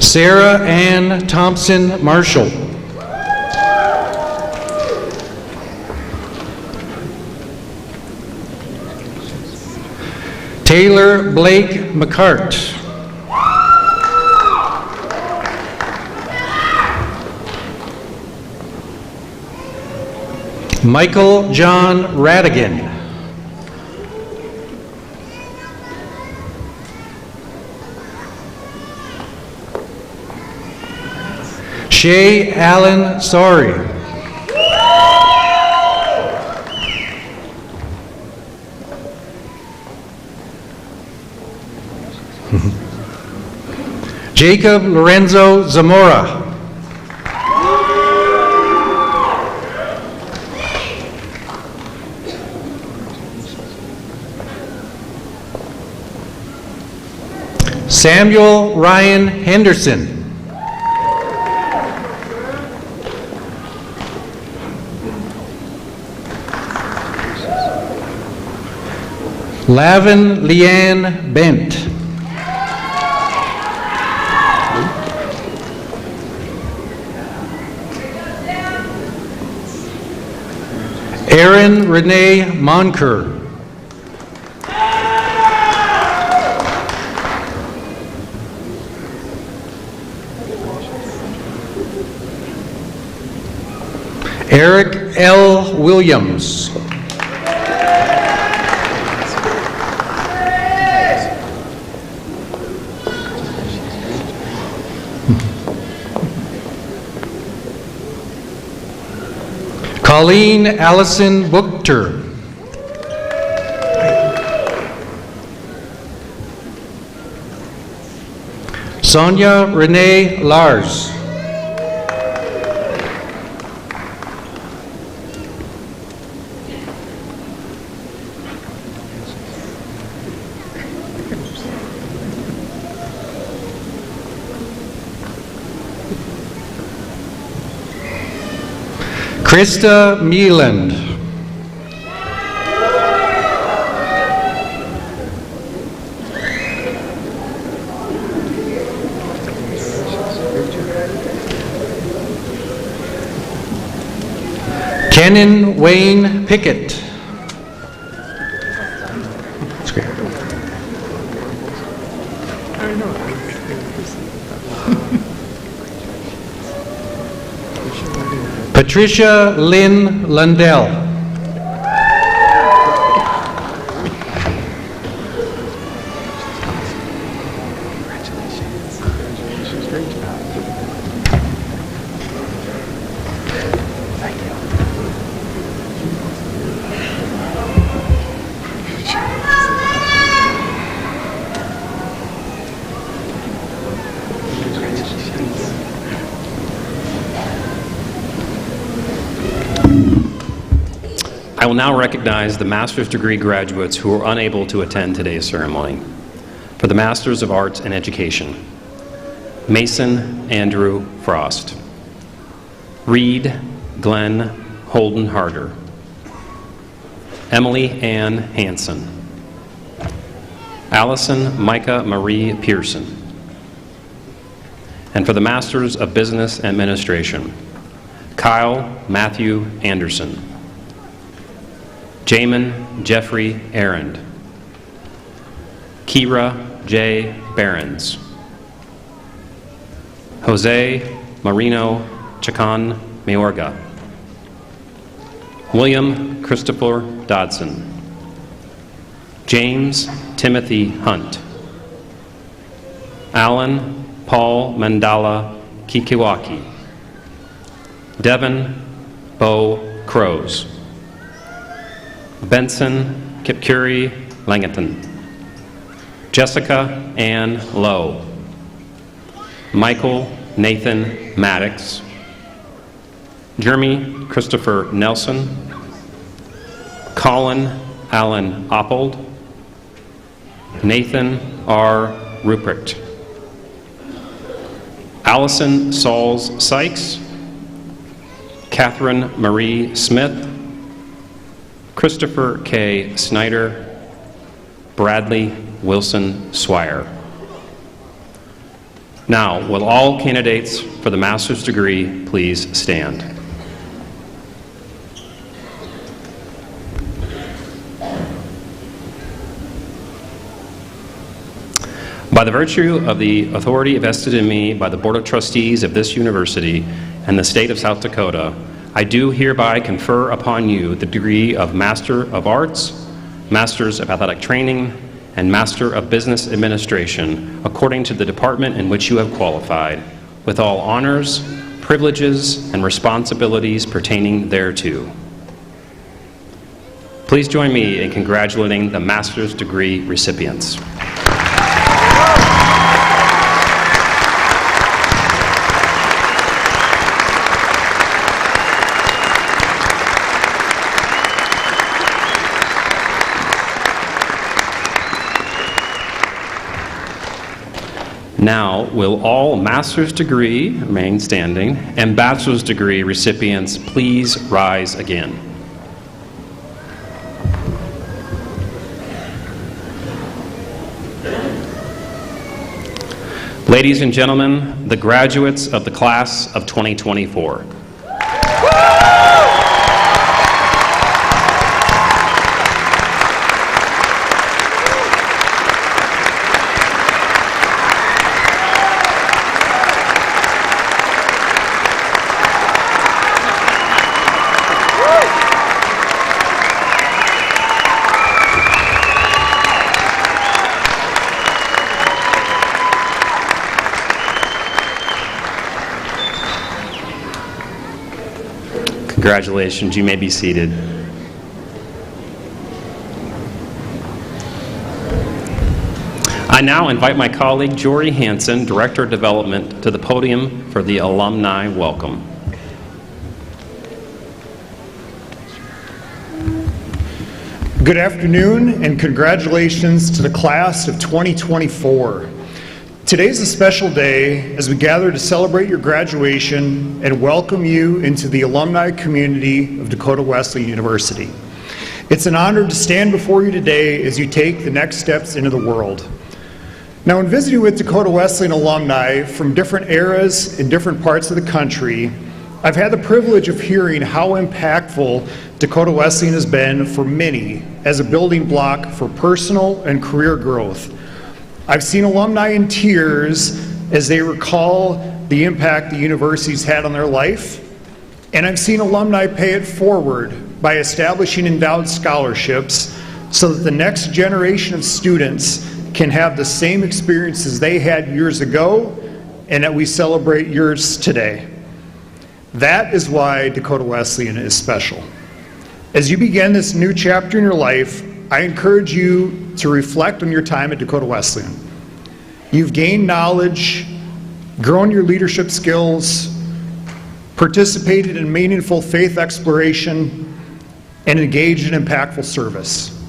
Sarah Ann Thompson Marshall. Taylor Blake McCart. Michael John Radigan. Shay Allen Sorry. Jacob Lorenzo Zamora. Samuel Ryan Henderson. Lavin Leanne Bent. Erin Renee Monker. Eric L. Williams. Colleen Allison Buchter. Sonia Renee Lars. Krista Meeland. Kenan Wayne Pickett. Patricia Lynn Lundell. I will now recognize the master's degree graduates who are unable to attend today's ceremony. For the Masters of Arts in Education, Mason Andrew Frost, Reed Glenn Holden Harder, Emily Ann Hanson, Allison Micah Marie Pearson. And for the Masters of Business Administration, Kyle Matthew Anderson, Jamin Jeffrey Arend, Kira J. Behrens, Jose Marino Chacon Mayorga, William Christopher Dodson, James Timothy Hunt, Alan Paul Mandala Kikiwaki, Devin Bo Crows, Benson Kipkuri Langton, Jessica Ann Lowe, Michael Nathan Maddox, Jeremy Christopher Nelson, Colin Allen Oppold, Nathan R. Ruprecht, Allison Sauls Sykes, Catherine Marie Smith, Christopher K. Snyder, Bradley Wilson Swire. Now, will all candidates for the master's degree please stand? By the virtue of the authority vested in me by the Board of Trustees of this university and the state of South Dakota, I do hereby confer upon you the degree of Master of Arts, Masters of Athletic Training, and Master of Business Administration according to the department in which you have qualified, with all honors, privileges, and responsibilities pertaining thereto. Please join me in congratulating the master's degree recipients. Now, will all master's degree remain standing and bachelor's degree recipients please rise again? Ladies and gentlemen, the graduates of the class of 2024. Congratulations, you may be seated. I now invite my colleague Jory Hansen, Director of Development, to the podium for the alumni welcome. Good afternoon and congratulations to the class of 2024. Today's a special day as we gather to celebrate your graduation and welcome you into the alumni community of Dakota Wesleyan University. It's an honor to stand before you today as you take the next steps into the world. Now, in visiting with Dakota Wesleyan alumni from different eras in different parts of the country, I've had the privilege of hearing how impactful Dakota Wesleyan has been for many as a building block for personal and career growth. I've seen alumni in tears as they recall the impact the university's had on their life, and I've seen alumni pay it forward by establishing endowed scholarships so that the next generation of students can have the same experiences they had years ago and that we celebrate yours today. That is why Dakota Wesleyan is special. As you begin this new chapter in your life, I encourage you to reflect on your time at Dakota Wesleyan. You've gained knowledge, grown your leadership skills, participated in meaningful faith exploration, and engaged in impactful service,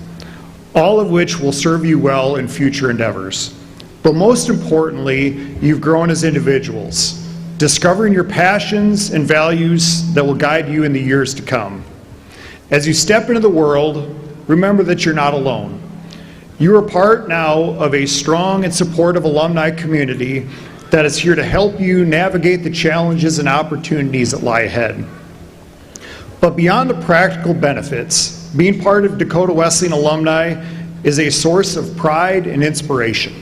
all of which will serve you well in future endeavors. But most importantly, you've grown as individuals, discovering your passions and values that will guide you in the years to come. As you step into the world, remember that you're not alone. You are part now of a strong and supportive alumni community that is here to help you navigate the challenges and opportunities that lie ahead. But beyond the practical benefits, being part of Dakota Wesleyan alumni is a source of pride and inspiration.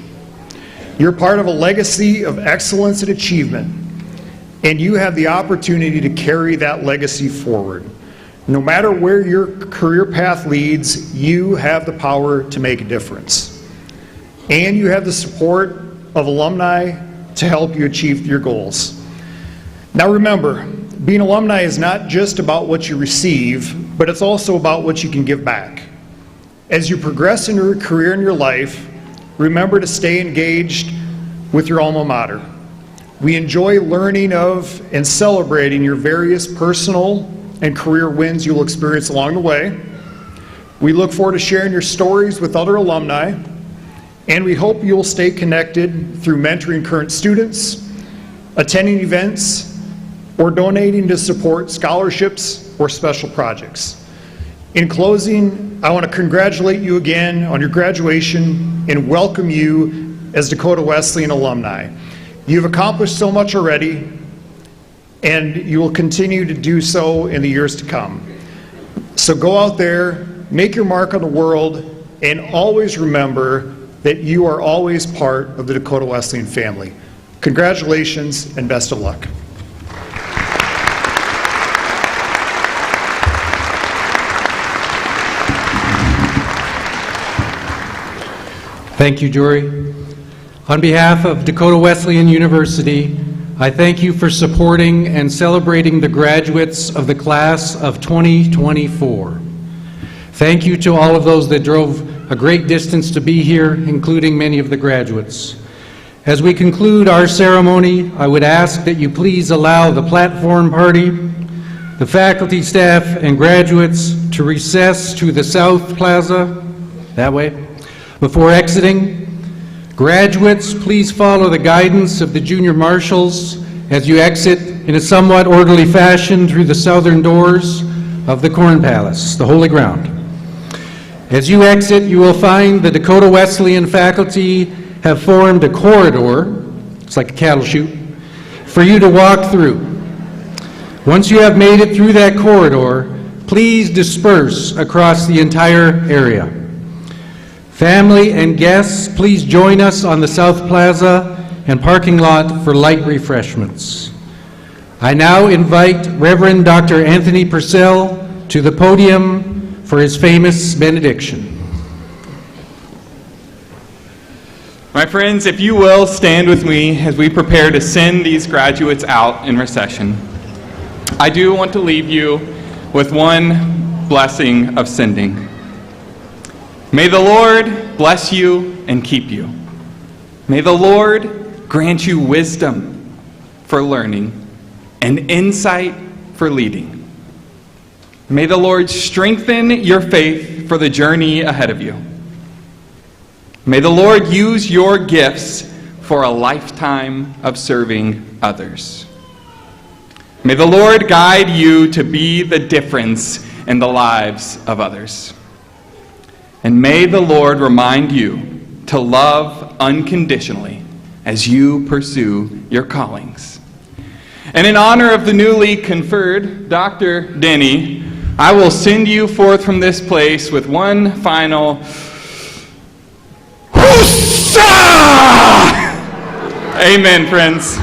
You're part of a legacy of excellence and achievement, and you have the opportunity to carry that legacy forward. No matter where your career path leads, you have the power to make a difference. And you have the support of alumni to help you achieve your goals. Now remember, being alumni is not just about what you receive, but it's also about what you can give back. As you progress in your career and your life, remember to stay engaged with your alma mater. We enjoy learning of and celebrating your various personal and career wins you'll experience along the way. We look forward to sharing your stories with other alumni, and we hope you'll stay connected through mentoring current students, attending events, or donating to support scholarships or special projects. In closing, I want to congratulate you again on your graduation and welcome you as Dakota Wesleyan alumni. You've accomplished so much already, and you will continue to do so in the years to come. So go out there, make your mark on the world, and always remember that you are always part of the Dakota Wesleyan family. Congratulations and best of luck. Thank you, Jory. On behalf of Dakota Wesleyan University, I thank you for supporting and celebrating the graduates of the class of 2024. Thank you to all of those that drove a great distance to be here, including many of the graduates. As we conclude our ceremony, I would ask that you please allow the platform party, the faculty, staff, and graduates to recess to the South Plaza, that way. Before exiting, graduates, please follow the guidance of the junior marshals as you exit in a somewhat orderly fashion through the southern doors of the Corn Palace, the holy ground. As you exit, you will find the Dakota Wesleyan faculty have formed a corridor, it's like a cattle chute, for you to walk through. Once you have made it through that corridor, please disperse across the entire area. Family and guests, please join us on the South Plaza and parking lot for light refreshments. I now invite Reverend Dr. Anthony Purcell to the podium for his famous benediction. My friends, if you will, stand with me as we prepare to send these graduates out in recession. I do want to leave you with one blessing of sending. May the Lord bless you and keep you. May the Lord grant you wisdom for learning and insight for leading. May the Lord strengthen your faith for the journey ahead of you. May the Lord use your gifts for a lifetime of serving others. May the Lord guide you to be the difference in the lives of others. And may the Lord remind you to love unconditionally as you pursue your callings. And in honor of the newly conferred Dr. Denny, I will send you forth from this place with one final Hussa! Amen, friends.